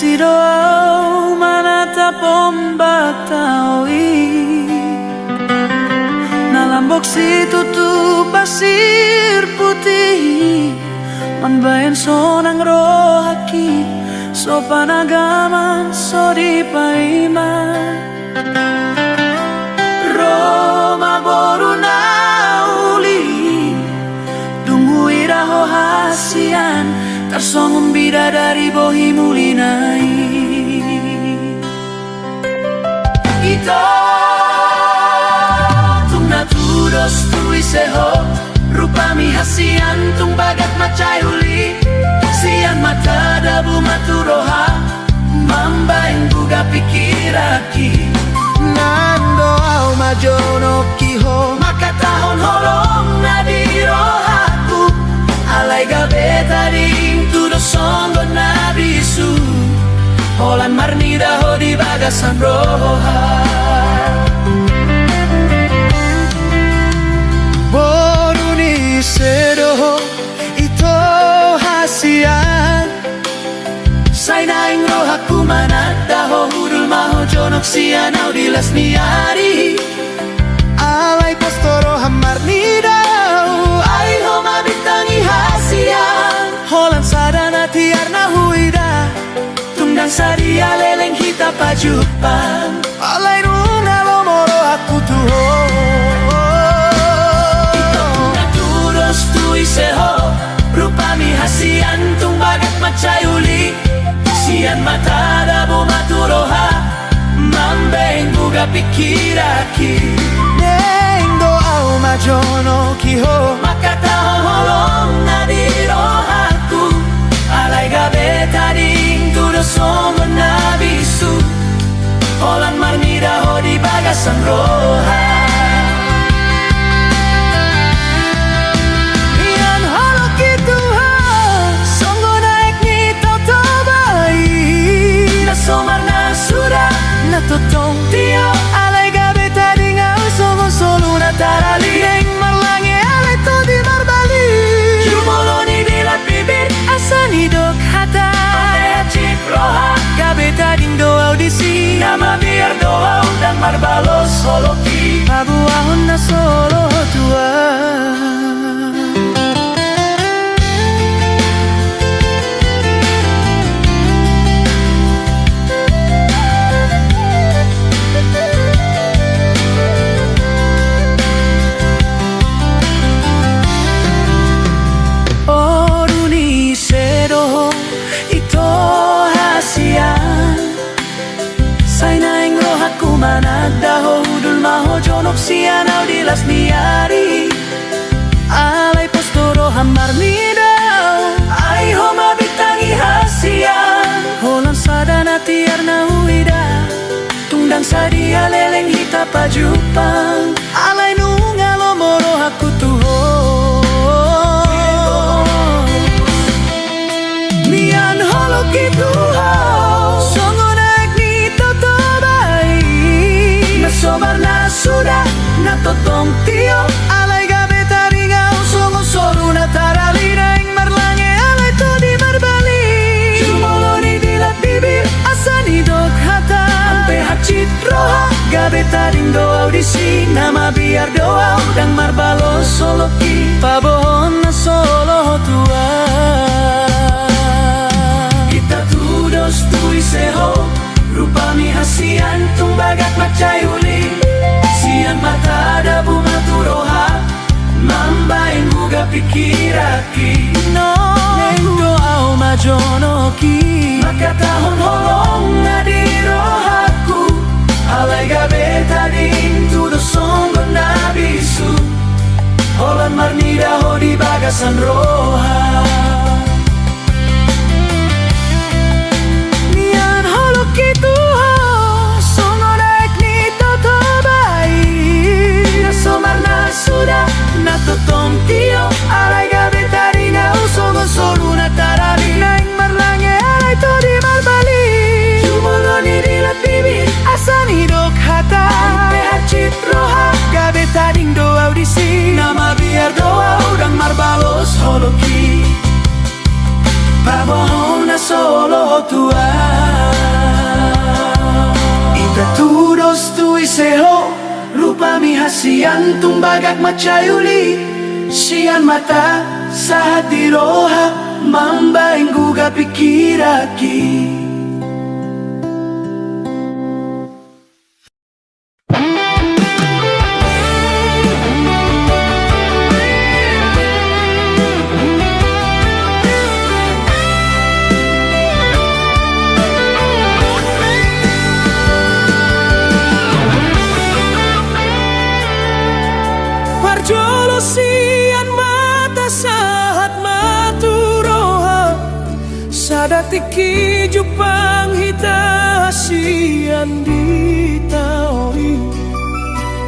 si doa manata pomba taui nalambok si tutup pasir putih manbayan sonang rohaki sopan agaman so di paima Roma boru nauli dungu iraho hasian tarsongum bidadari bohi mulinai ito tung naturos tui seho rupami hasian tung bagat macai uli sian mata dabu maturoha mambaing buga pikiraki nando au majono kiho maka tahun holong nadirohaku alai gabe taring tudo songo nabisu holan marnida ho di bagasan roha boruni sedoho ito hasian sainaing rohaku manadaho hudul maho jonok sianau dilas niari alai pastoro hamar nidau ai homa bitangi hasian holan sadana tiarna huida tunggang sadia leleng hita pajupan alai nuna lomoro aku tuho ito naturos tui seho rupami hasian tung bagat macai uli sian mata dabu maturoha mambeng buga pikiraki neng doa majono kiho maka taho holong nadirohaku alai gabe taring tudo songo nabisu holan marnida ho di bagasan roha ian holo kitu ha songo naik ni tau bai na somar na sudah na totong tio alai gabe taring au songo solo na tarali neng marlange alai to di marbali jumoloni dilat bibir asani dok hata cip roha gabe taring doa audisi nama biar doa dan marbalos solo ki pabuahon na solo tua sainaing rohaku manadaho hudul maho jonok sianau dilas niari alai postoro hamar nidau ai homa bitangi hasian holan sadana tiarna huida tungdang sadia leleng hita pajupang alai nunga lomoro aku tuho mian holo kitu sobar na sudah na totong tio alai gabe taringau songo solu na tarali naing marlange alai to di marbali jumoloni dilat bibir asani dok hata ampe hacit roha gabe taring doa audisi nama biar doa udang marbalos solo ki pabohon na solo tua kita tudos tui seho rupami hasian tung bagat macai uli sian mata dabu maturoha mambaing buga pikiraki no neng doa majono ki maka tahun holong nadirohaku alai gabe taring tudo songo nabisu holan marnida ho di bagasan roha kitu songo naik ni toto bai na somar na sudah na totong tio alai gabe taringa songo solu na tarali naing marlange alai to di marbali jumoloni dilat bibir asani dok hata ampe hacit roha gabe taring doa audisi nama biar doa udang marbalos holoki solo tua. Ita tudos tu iseho, rupa mi hasian tumbagak macayuli. Sian mata sa hati roha, mambaing guga pikiraki. Parjolosian mata saat maturoha sadatiki jupang hita sian di taoi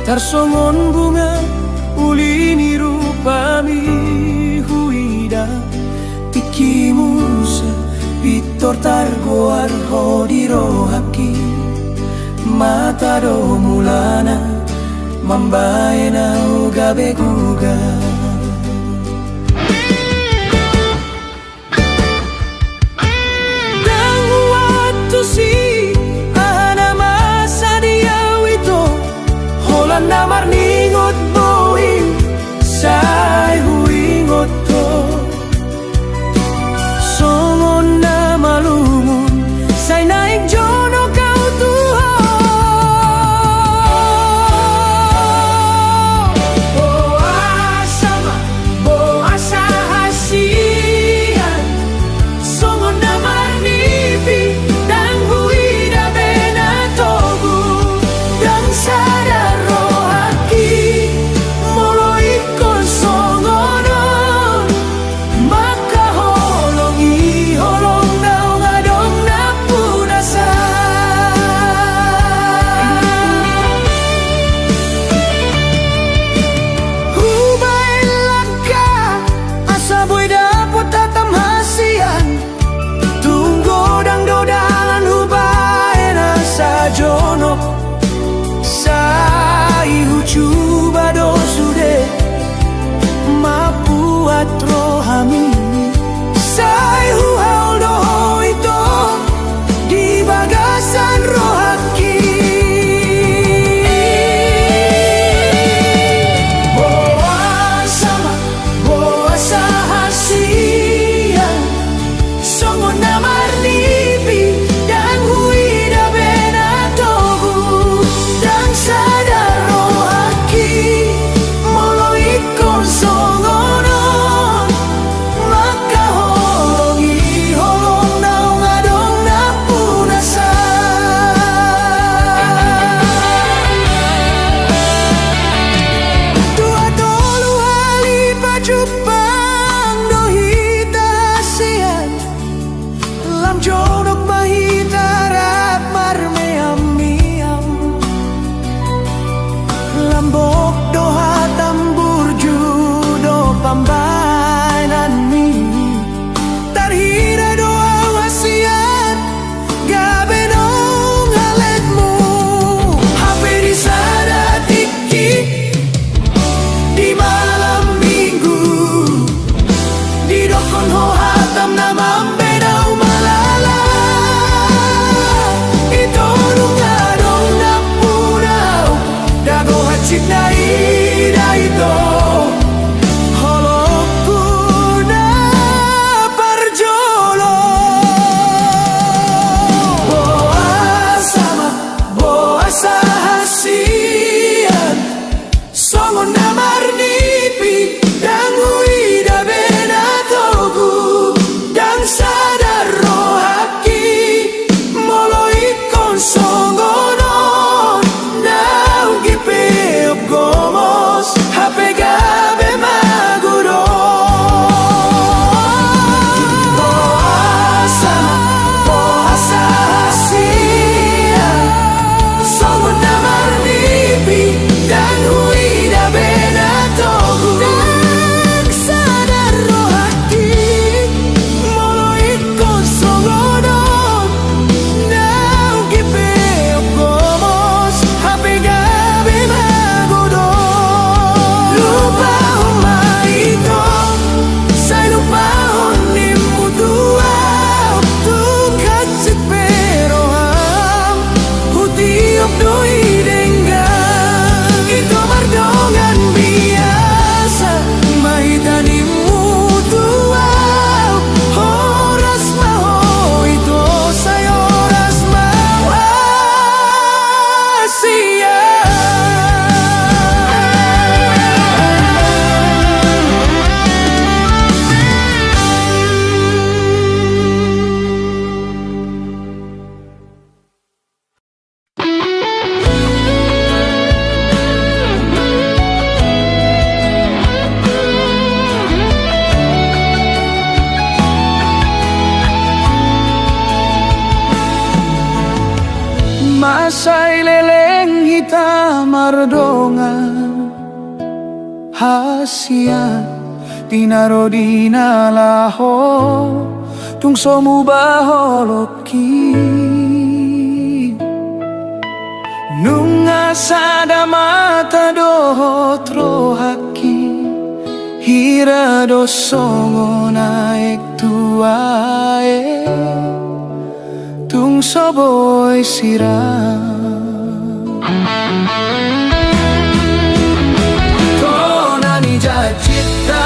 tarsongon bunga ulini rupami huida tikimusa pitor targoar hodirohaki mata do mulana mambae na ugabe guga. Dan waktu si ahana masa dia wito holan namar ningot boing sai huingot to songon na malungun sai naik jono kau tuha. Rohami sai hualdo itu di bagasan rohaki boa sama boa sahasian songon namar lipi dan huida benatogu dan sadar rohaki molo ikon songon Halo say leleng hitam mardongan hasian tinaro dinalaho tung somu baholoki nunga sada mata dohot rohaki hira dosongo naik tuae tung soboy siram konani jacita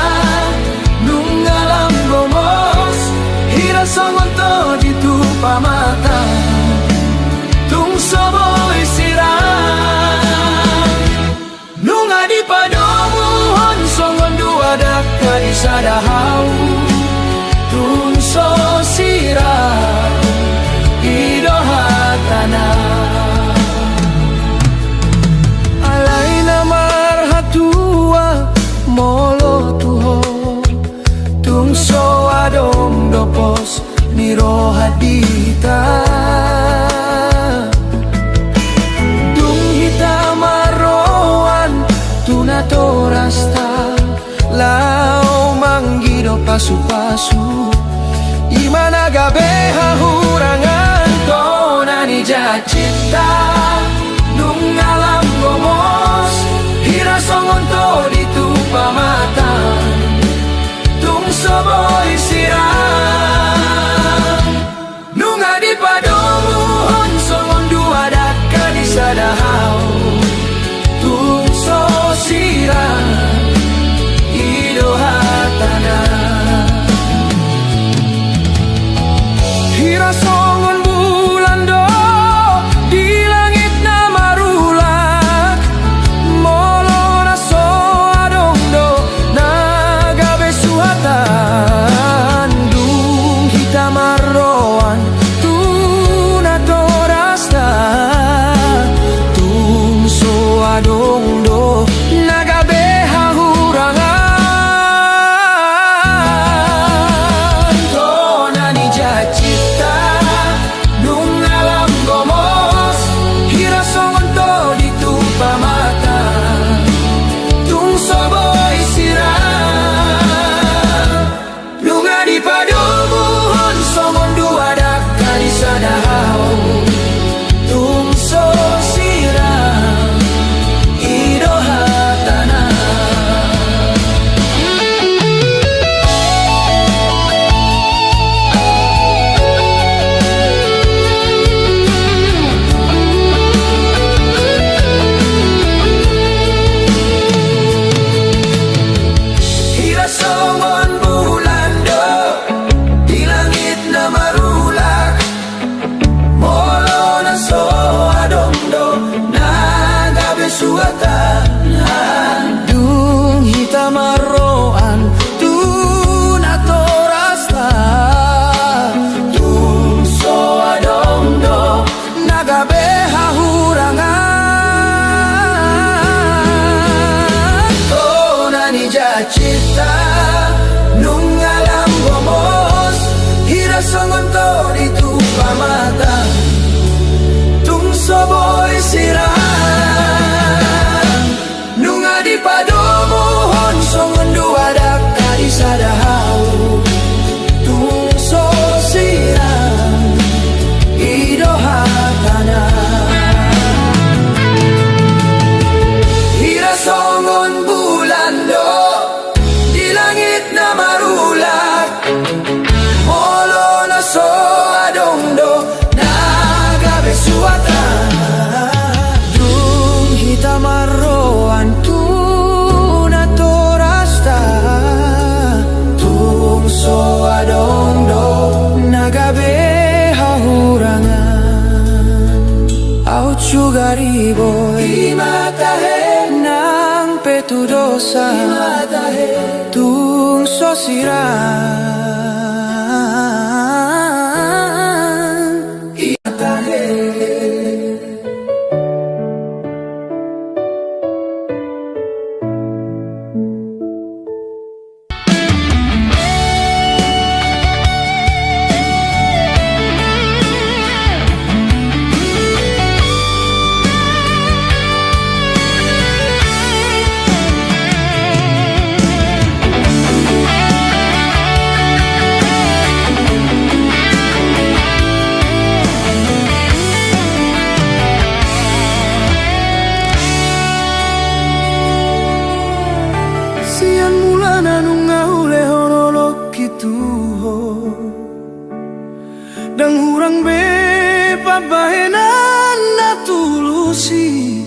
nung alam gomos hira songon to jitu pamata tung soboy siram nung adi padomu hon songon dua daka di sadahau tung so siram idohatana alaina marhatua molo tuho tung so adom dopos niro hadita tung hitam maroan tunato rasta lao manggido pasu-pasu imana gabe hahurangan konani jacita nung alam gomos hira songon to ditupa mata tung soboy siram nung adi padomu hon songon dua daka di sadahau tung so siram idohatana hira songon bulan do di langit na marulak molo na so adong do nagabe suhatan dung hitam marroan tuna torasta tung so adong do nagabe hahurangan konani jacita nung alam gomos hira songon to ditupa mata tung soboy siram nung adi padomu hon songon dua daka di sadahau tung so siram idohatana hira songon bulan do di langit na marulak molo na so adong do nagabe suatan dung hitam maroan tuna torasta tung so adong do nagabe hahurangan konani jacita nung alam gomos hira songon to ditupa mata tung soboy siram nung adi padomu hon songon dua daka di sadahau tung so siram idohatana hira songon bulan do di langit na marulak molo na so adong do nagabe suatan dung hitam marroan tuna torasta tung so adong do nagabe hahurangan au chugariboy imatahe nang petu dosa imatahe tung so siram imatahe Hurang be pabahenan na tulusi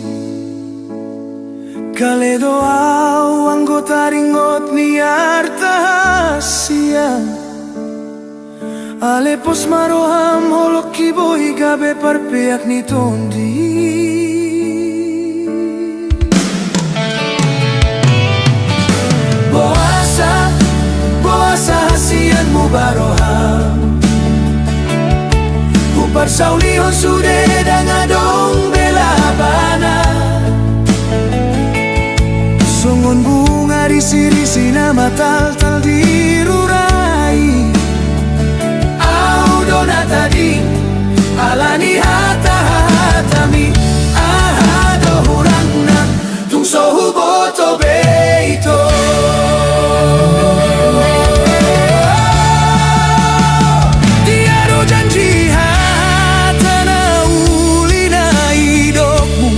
Kale doa anggota ringot ni artahasia Ale pos maroham holok kiboy gabe parpeak ni tondi Boasa hasian mu baroham Upar saulihon sude dangadong bela bana Songon bunga risi-risi nama tal-tal dirurai Au dona tadi alani hata-hatami Ahado hurangna tung sohu boto beito Tiado janji hatana ulina hidupmu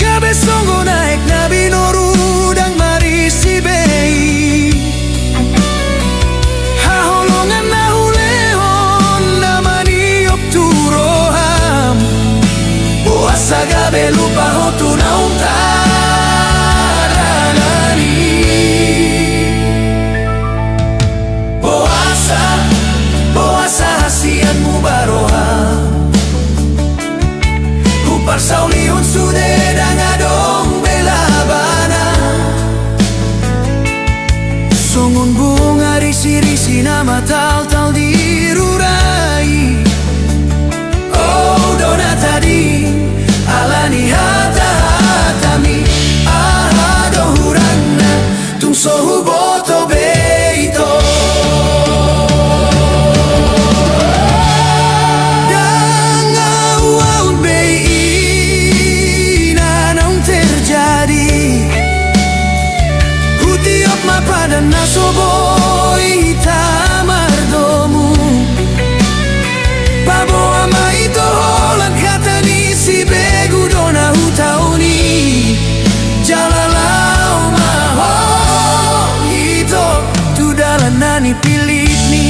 Gabe songo naik nabi noru dang marisi bei Haholongan nahulehon namani op turoham Puasa gabe lupa hotu naung taralani Boasa hasian mu baroham Upar saulihon sude dangadong bela bana Songon bunga risi-risi nama tal-tal dirurai Oh dona tadi alani hata-hatami Ahado hurangna tung sohu boto beito Dangau bei nanang terjadi Hutiop mapada nasoboy tamardomu Pabo ama ito holang kata ni si begu dona hutauni Jalalau maho ito tu dalan nani pilit ni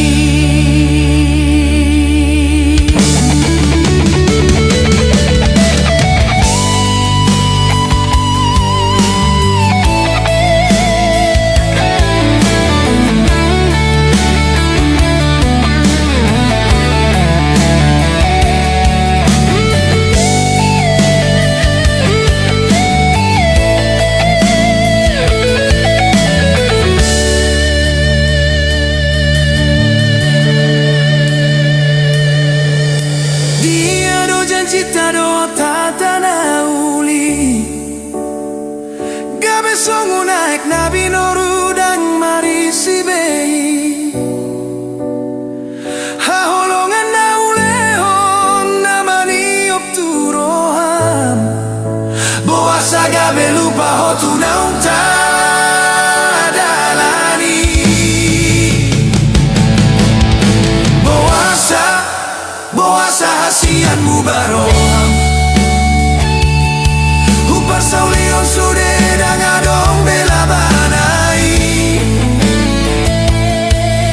Cita do tatana uli Gabe songo naik nabi noru dang marisi bei Haholongan naulehon namani op turoham Boasa gabe lupa hotu naung tadalani Boasa hasian mu baroham Upar saulihon sude dangadong bela banai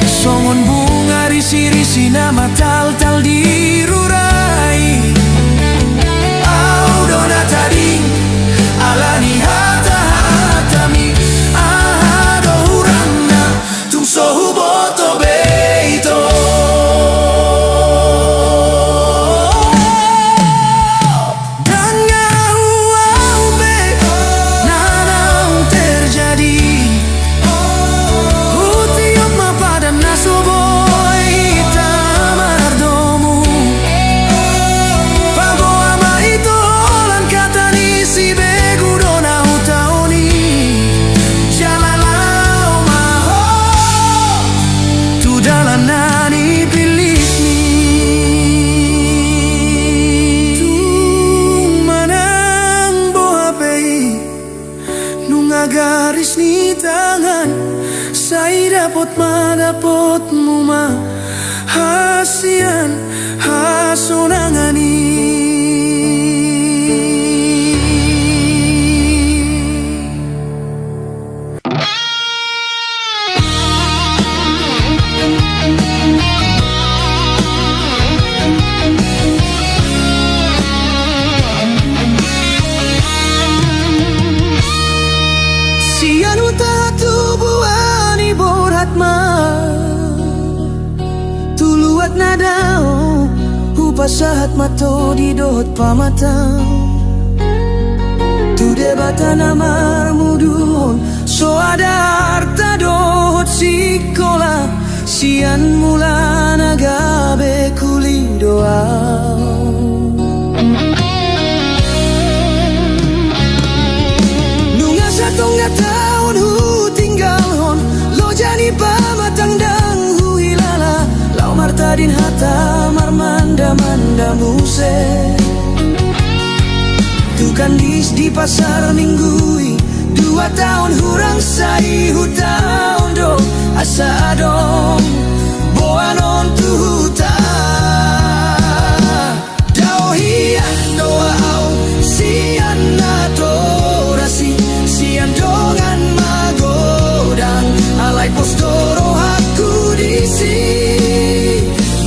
Songon bunga risi-risi nama tal-tal dirurai Au dona tadi alani hata-hatami Ahado hurangna tung sohu boto beito garis ni tangan Sai dapot madapot mu ma Hasian hasonangani tuluat nadao upasahat mato di dohot pamatang tu debatan amar muduhon so ada harta dohot sikola sian mula nagabe kuli doa nunga satonga tahun hu tinggal hon lo jani pamatang dang hu hilala lau martadin hata marmanda manda muse tukan di pasar minggui 2 tahun hurang sai hutahun do asa adong boanon tu huta dao hian doa au sian atorasi sian dongan magodang alai postoro haku disi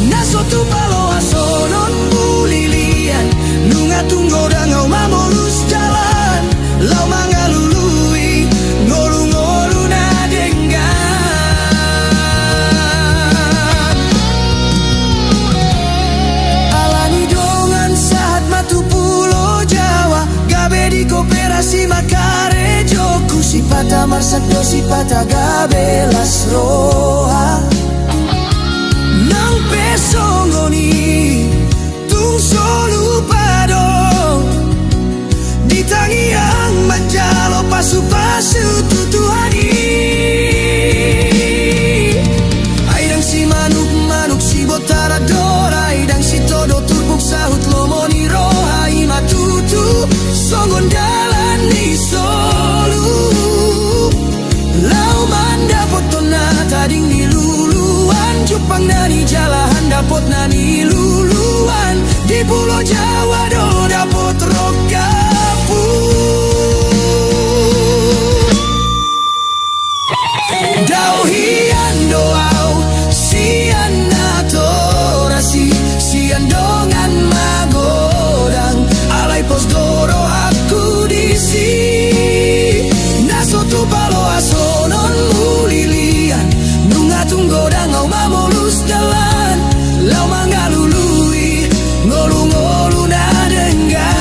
naso tu palo asonon mulilian nunga tunggo dangau mamolus jalan lau mangalului ngolu-ngolu na denggan alani dongan saat matu pulau Jawa gabe di koperasi makare joku sipata marsakdo sipata gabe lasroha nang pesongoni tung solu pado ditangi yang manjalo pasu-pasu tutuhani aidang si manuk-manuk si botara dora aidang si todo turbuk sahut lomoni roha ima tutu songon dalan ni solu lau manda potona tading ni luluan Jepang nani jalahan dapot nani luluan di pulau Jawa do dapot rokapu dau hian doau sian atorasi sian dongan magodang alai pos doro aku disi naso tu palo asonon mulilian nunga tunggo dangau mamolus jalan lau mangalului ngolu-ngolu na denggan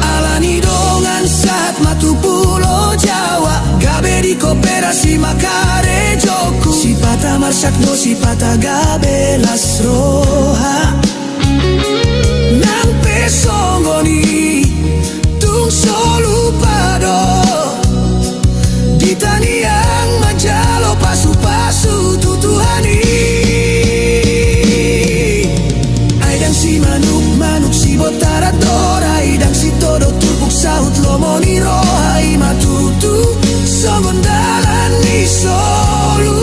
alani dongan saat matu pulau Jawa gabe di koperasi makare joku sipata marsakdo sipata gabe lasroha nang pesongoni tung solu pado ditani yang majalo pasu-pasu tutuhani aidang si manuk-manuk si botara dora aidang si todo turbuk sahut lomoni roha ima tutu songon dalan ni solu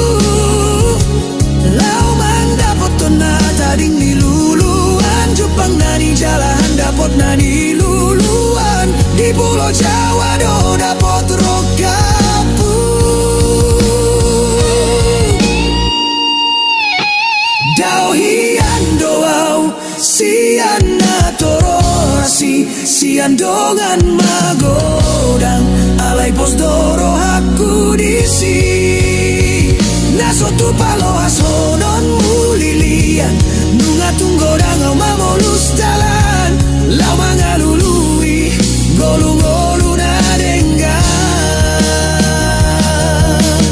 lau manda potona tading ni luluan Jepang nani jalahan dapot nani luluan di pulau Jawa do dapot rokapu dau hian doau sian atorasi sian dongan magodang alai pos doro haku disi naso tu palo asonon mulilian nunga tunggo dangau mamolus jalan lau mangalului ngolu-ngolu na denggan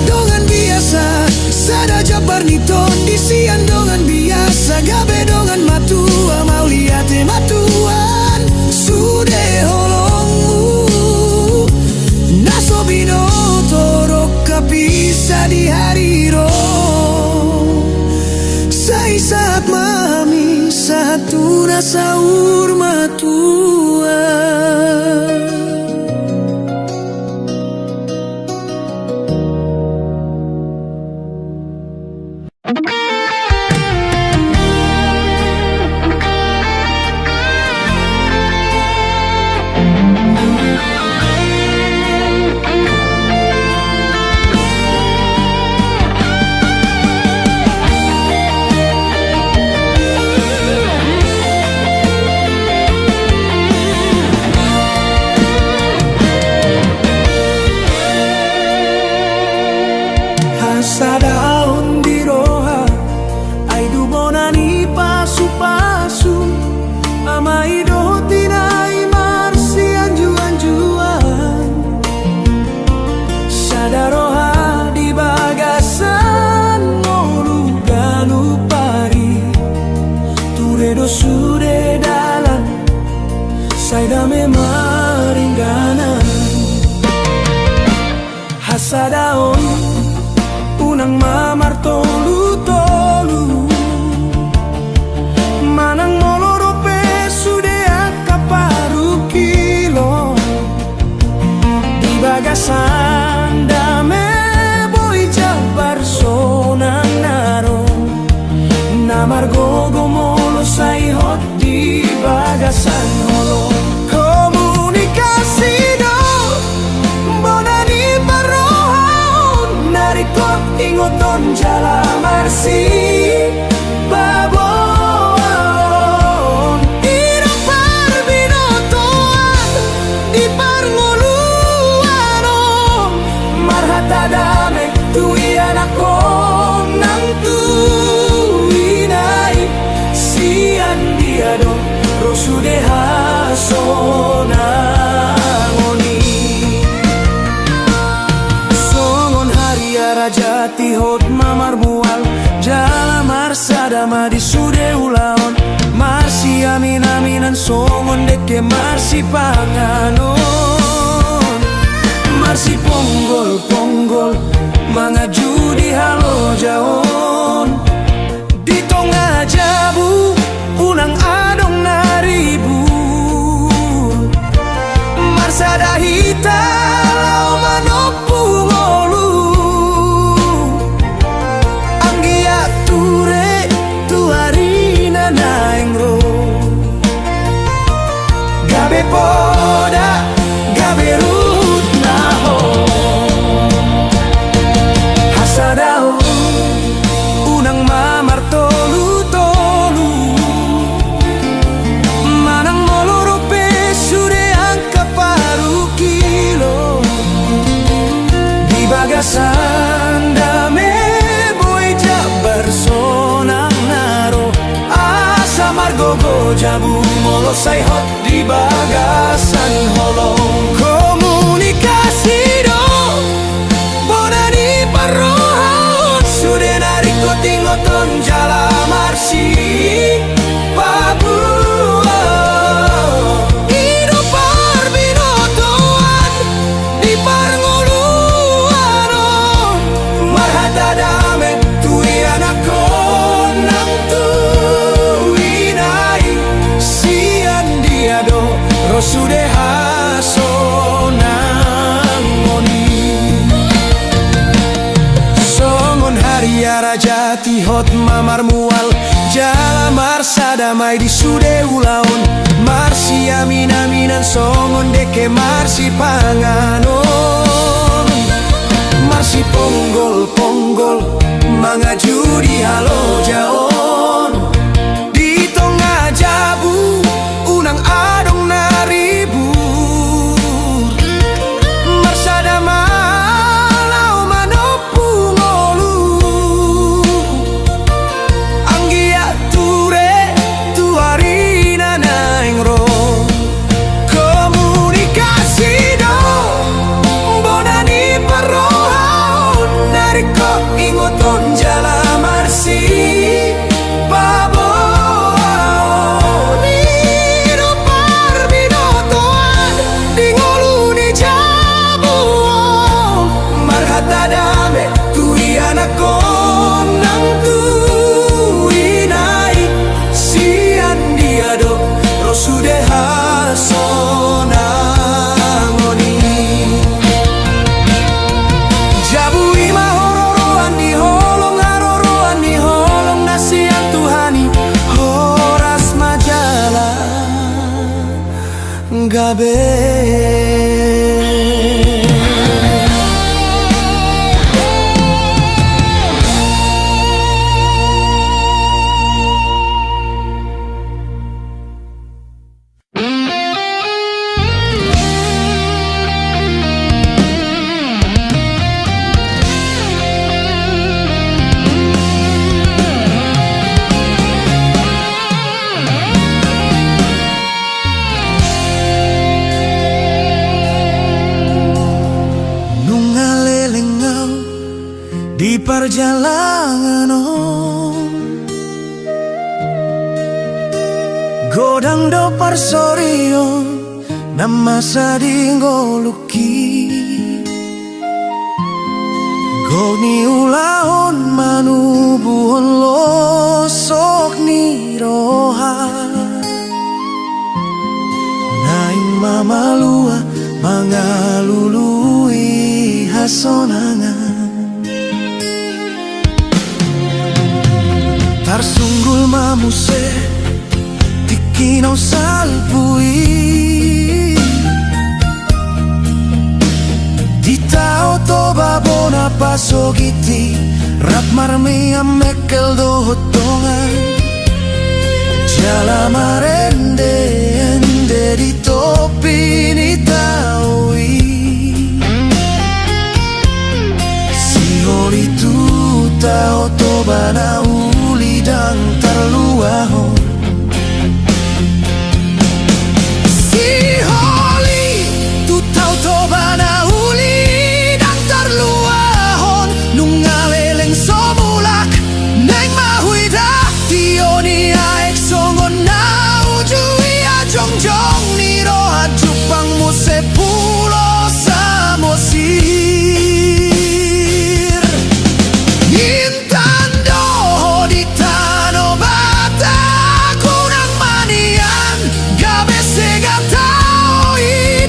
dongan biasa sada jabar niton disian dongan biasa gabe dongan matua mau liate matuan sude holongmu naso binoto roka bisa di hariro sai saat mami satu rasa urmatua sadaon di roha ai du bonani pasu-pasu amai do tinai marsi anjuan-juan sadaroha di bagasan ngolu ganu pari turedo sude dalan saidame maringganan hasadaon unang mamar tolu-tolu manang moloro pesu de akaparu kilo di bagasan dame boy jabar sonang naro namar gogo molo sai hot di bagasan holo komunikasi do bonani parohon nariko ingoton jala marsi babon ira parbinotoan di parngoluano marhata dame tui anako nang tuinai sian diado rosude hasonangoni songon haria rajati hot mamar mual jala marsadama di sude ulaon marsi amin-aminan songon deke marsi panganon marsi ponggol-ponggol mangaju di halo jaon di tonga jabu unang adong naribu marsada hita lau manopu ngolu anggia ture tuarina naengro gabe poda gabe rut naho hasadao unang mamar tolu-tolu manang moloro pesu de angka paru kilo di bagasan dame boy jabar sonang naro asa margogo jabu molo sai hot di bagasan holo komunikasi do bonani parohon sude nariko tingoton jala marsi Papua ido parbinotoan di parngoluano marhata dame tui anako nang tuinai sian diado rosude hasonangoni songon haria rajati hot mamar mual jala marsadamai di sude ulaon marsi amin-aminan songon deke marsi panganon marsi ponggol-ponggol mangaju di halo jaon di tonga jabu unang adong naribu marsada malau manopu ngolu anggia ture tuarina naengro komunikasi do bonani parohon nariko ingoton jala marsi babon ido parbinotoan di ngoluni jabu marhata dame tui anako nang tuinai sian diado rosude hasonangoni jabu ima hororoan di holong haroroan di holong nasian tuhani horas majala gabe di perjalanan godang do parsorio nama sadingo luki goni ulahon manubuhon losok ni roha naing mamalua mangalului hasonangan tarsunggul mamuse tikinau salpui di tao toba bona pasogiti rap marmi amekel dohotongan jala marende ende di topi ni taui si holi tu tao toba na uli dan terluaho si holi tu tao toba na uli dan terluahon nungaleleng somulak neng mahuida tioni aek songon na ujui ajongjong ni roha jupang muse pulo samosir intan doho di tano bata kunang manian gabe sega tau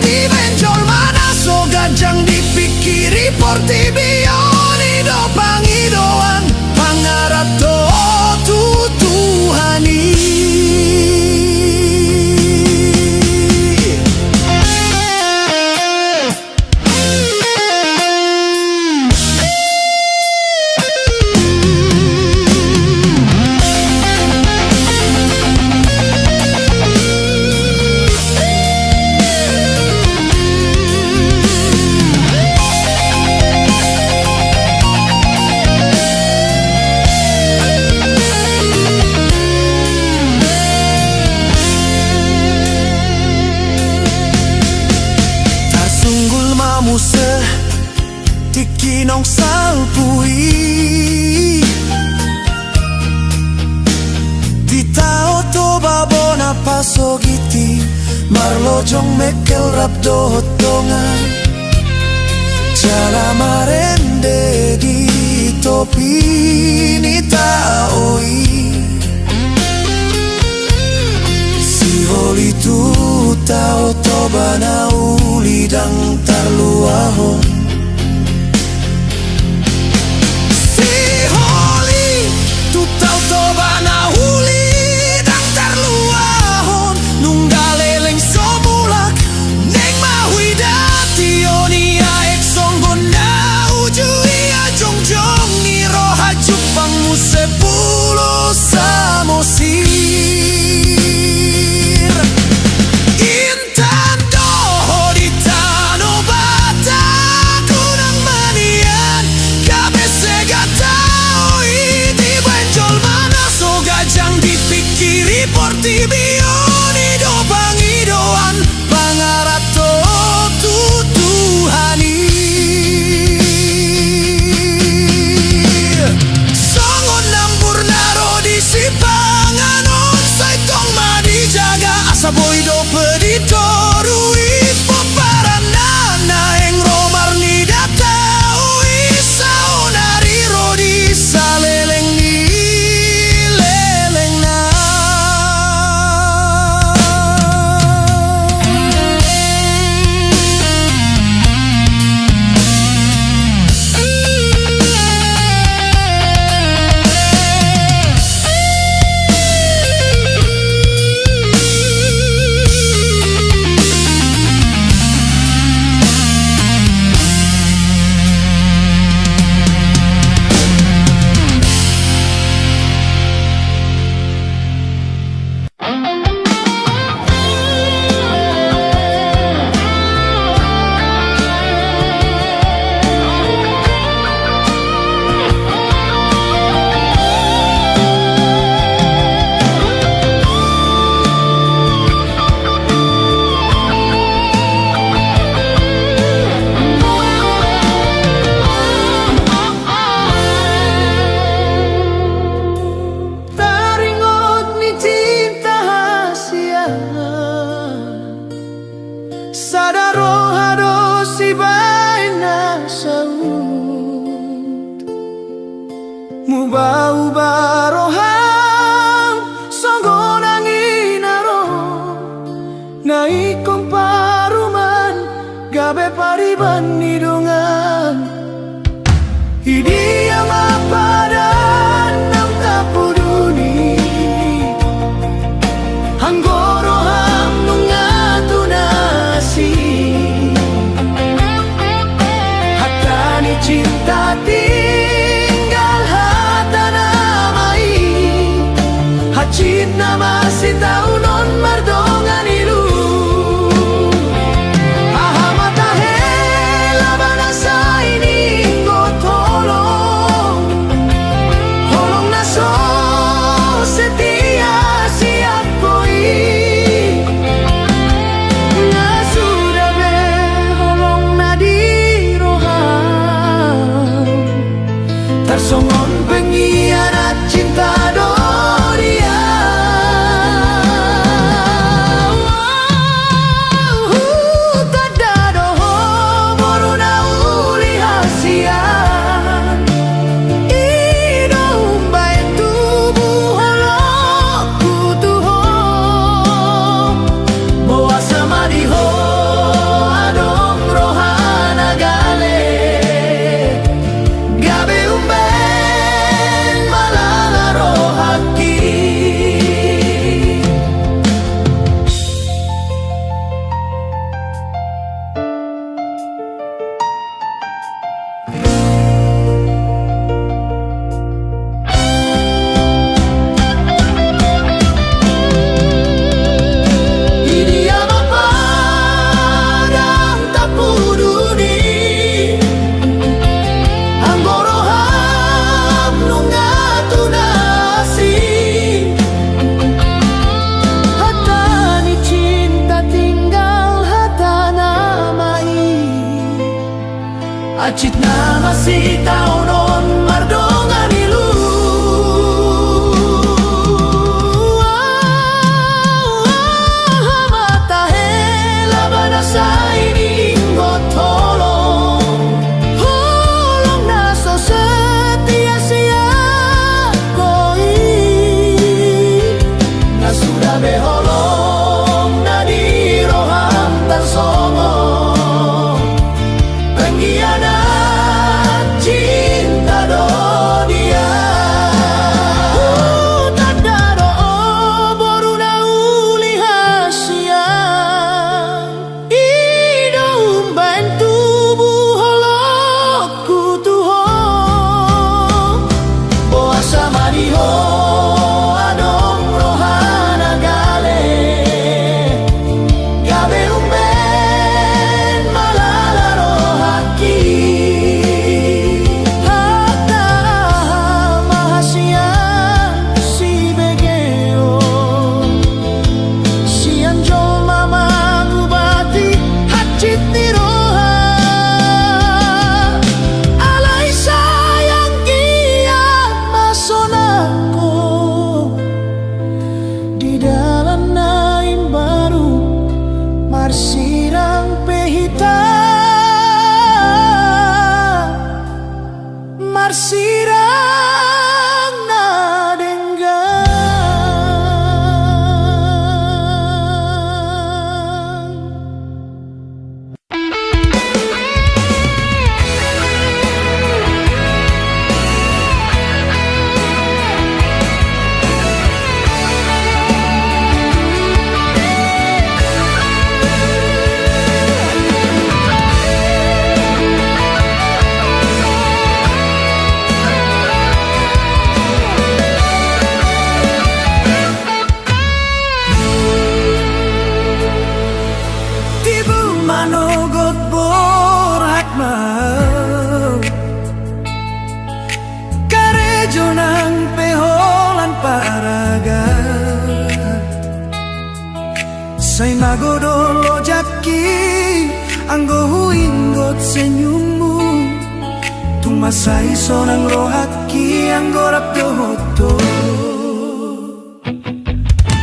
di benjol mana so gajang dipikiri portibioni do pangidoan pangarato tutuhani muse tikinong salpui di tao toba bona pasogiti marlojong mekel rap dohotongan jala marende di topi ni taoi si holi tu tao toba na uli dang tarluahon si holi tu tao toba na uli dang tarluahon nunggaleleng somulak neng mahuida tioni aek songgon na uju Mubah-ubah rohang songgo nanginaro naikong paruman gabe pariban nidungan Idi yang mapadan ng tapuduni Hanggoro ham nunga tunasi Hatani cinta tinggal hata namai Hacit nama si taunon mardongan ilu Songon pengkhianat cinta Doria Tada doho moruna uli hasian Idong baik tubuh holok kutuho Bawa sama diho adong rohana gale Gabe Acit nama si taunon mardongan ilu Mata hela banasa ini ngotolong Holong naso setia siap koi Nasuda beholong nadi roham tarsongo Pengkhianat cinta Doria Tanda doa boruna uli hasian Idong bain tubuh holok kutuho Boa sama diho adong rohana gale Gabe umben malala rohaki Hatta mahasian si begeo Si anjol mama gubati hacit ni roha Alay sayang kiat masonako Di dalam naim baru marsirang pehita Marsirang nadenggang Tibu manogot borak mau Karejo nang peholan paraga Say magodolo jaki Anggo huinggot senyummu Tumasay sonang rohaki Anggo rap dohoto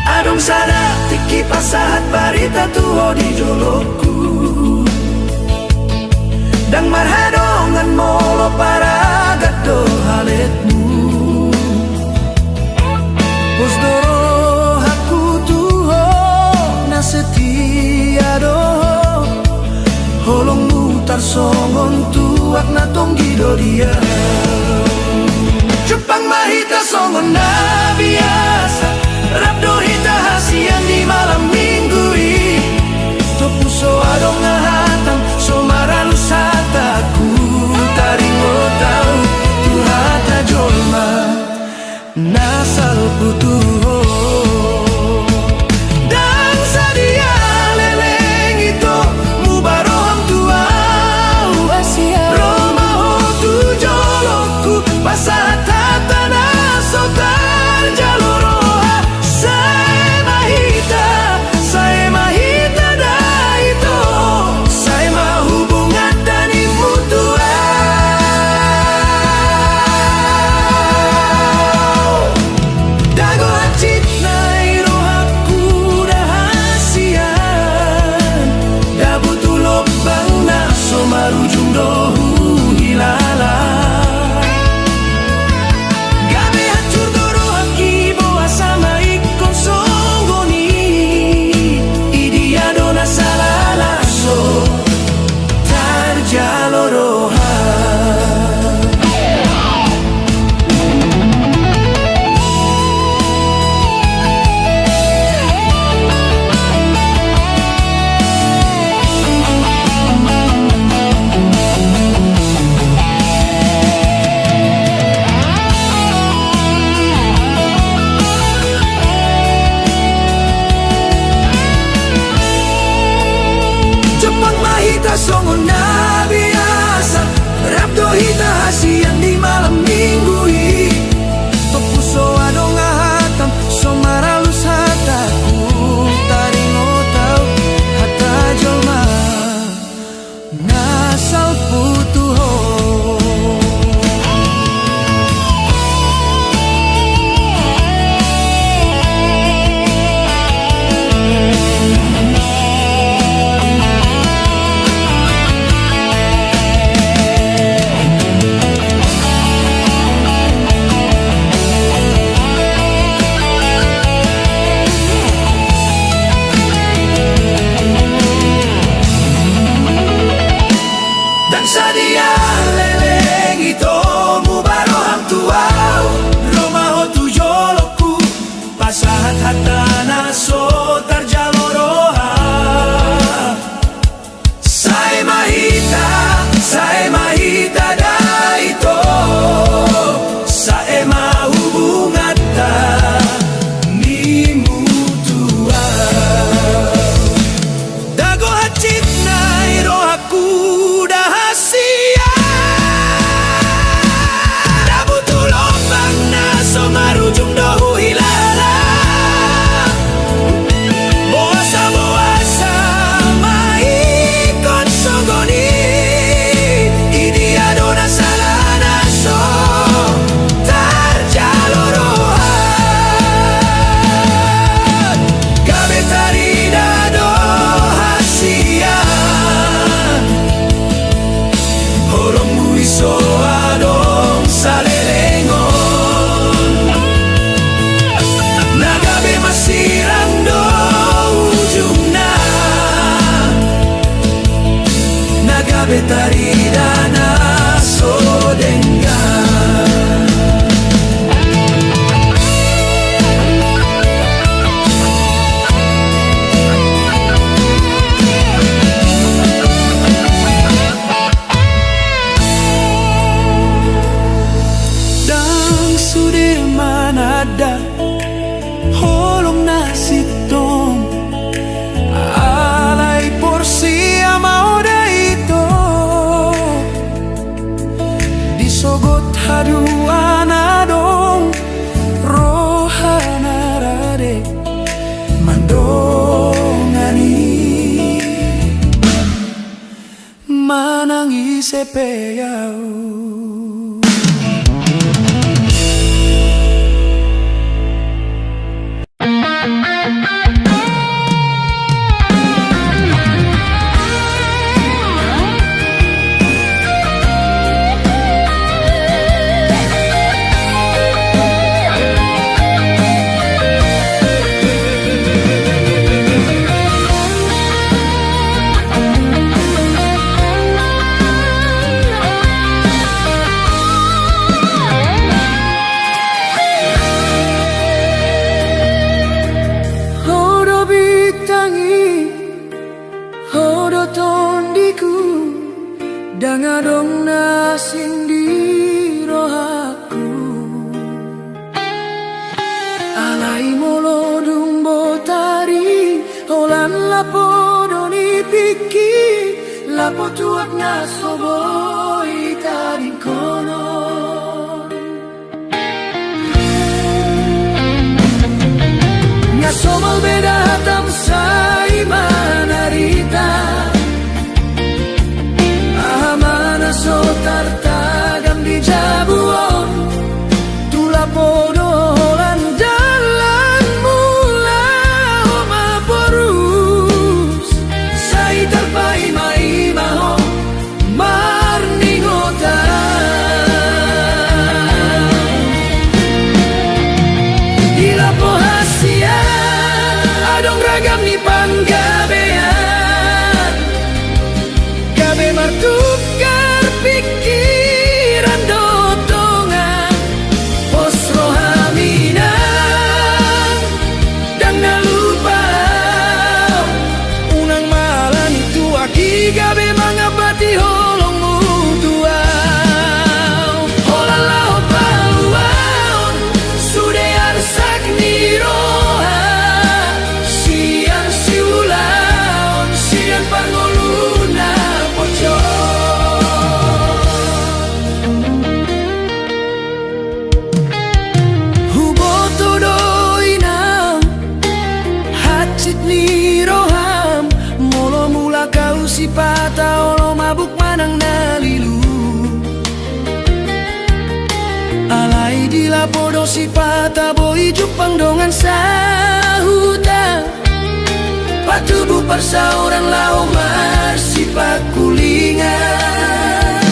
Adong sada tiki pasahat barita tuho di joloku Dang marhadongan molo para gado haletmu do dia Jepang mahita songona biasa Rabdo hita hasian di malam minggu Topuso adong ngahatang somaralu sataku taringo tau tuhata jolma nasal putuho dan sadia leleng itu mubaroham tuau Roma ho tu jolokku pasata tanah sotar jaloroha saya mahita dah itu saya mah hubungan dan mutua dago hacit nai rohaku rahasian dabutu lobang na somarujung dohu hilala gabe hancur dorohaki boa sama ikon songgoni idia dona salala so tarjaloroha Jepang mahita songona biasa Rabdo hita hasian di malam minggu Topuso adong ngahatam somaralus hataku taringo tau hata jolma nasal putuho dan sadia leleng itu mubaroham tuau Roma ho tu jolokku pasahat hatana sotar jaloroha saya mahita dah itu saya mah hubungan ni mutua dago hacit nai rohaku dahasia dabutu lombang na somarujung dohu hilala boasa maikon songgoni idia dona salana so tarjaloroha gabe tarida do hasian Holong buiso adong salelengon Nagabe masirang do ujungna Nagabe taridana sodengan Dang Sudirman ada holong nasitong alay porsi amao da ito disogot haduan adong rohana rade mandongani manangis sepeyau lapo doni piki lapo tuak na soboi taring kono nga somal beda hatam sai manarita amana so tartagam di jabuon tula podo holan jalan mula oma porus sai tarpai mai maho marningota di lapo hasia adong ragam ni panggabean gabe martukar pikiran dotongan pos rohaminan dan nalupa unang malan itu aki gabe mangabati holong mutua holalao paluaon sude arsak niroha sian siulaon sian pangoluna poco huboto doinam hacit niroham molo mula kau sipata olo mabuk manang nalilu alai di lapodo sipata boi jupang dongan sahuta patubu persauran lau marsipak kulingan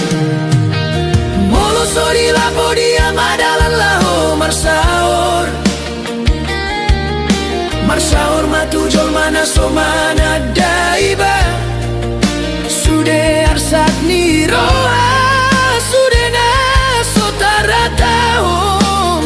molo sori lapo dia madalan lau marsaor marsaor matujol mana somana daiba sude arsak niroa sude na sotaratahon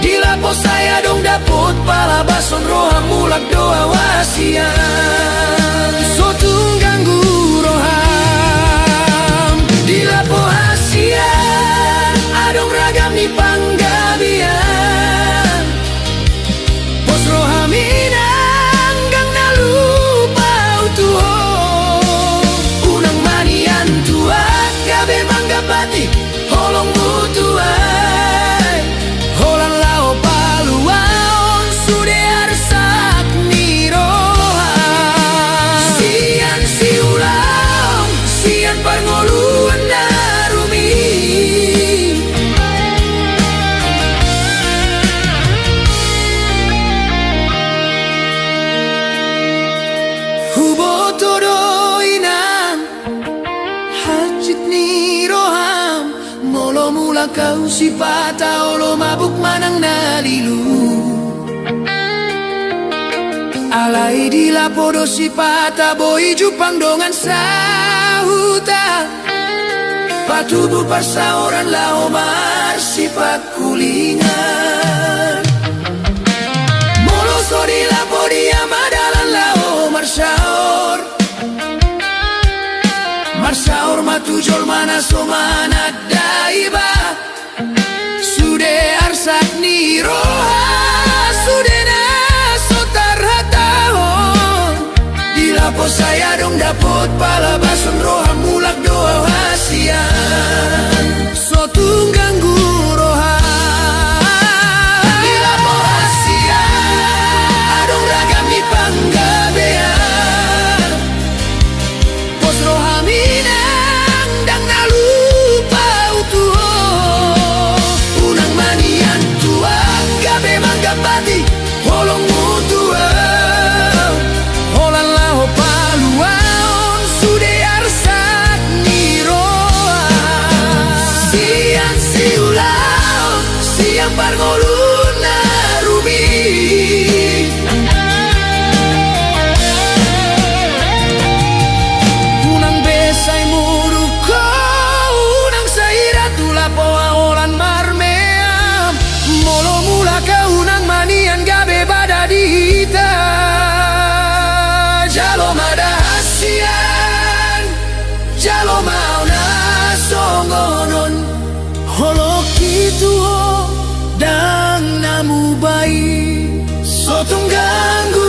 di lapo saya dong dapot pala bason roha mulak doa wasian sotung ganggu roham di lapo hasian adong ragam ni panggabian pos rohaminang gang nalupa utuho unang manian tua gabe manggapati holong mutuai holan lao paluaon sude arsak niroha sian siulaong sian parngoluan narumi huboto doinam hajit niroham molo mula kau sipata olo mabuk manang nalilu alai di lapodo sipata boi jupang dongan sahuta patubu parsauran lao marsipak kulingan molo sori lapo dia madalan lao marsaor marsaor matujol mana somana daiba sude arsak niroha sude na sotaratahon di lapo saya dong dapot pala bason roha mulak doa hasian sotung ganggu roha di lapo hasian adong ragam ni panggabean pos rohaminang dang nalupa utuho unang manian tua gabe manggapati holong mutua holan lao paluaon sude arsak niroa sian siulaon siang parngoluna rumi unang besay muruko unang saira tula poa olan marmeam molo mula ka unang manian gabe badadita jalo madahasian jalo mauna songonon holok itu dang namu bayi sotong ganggu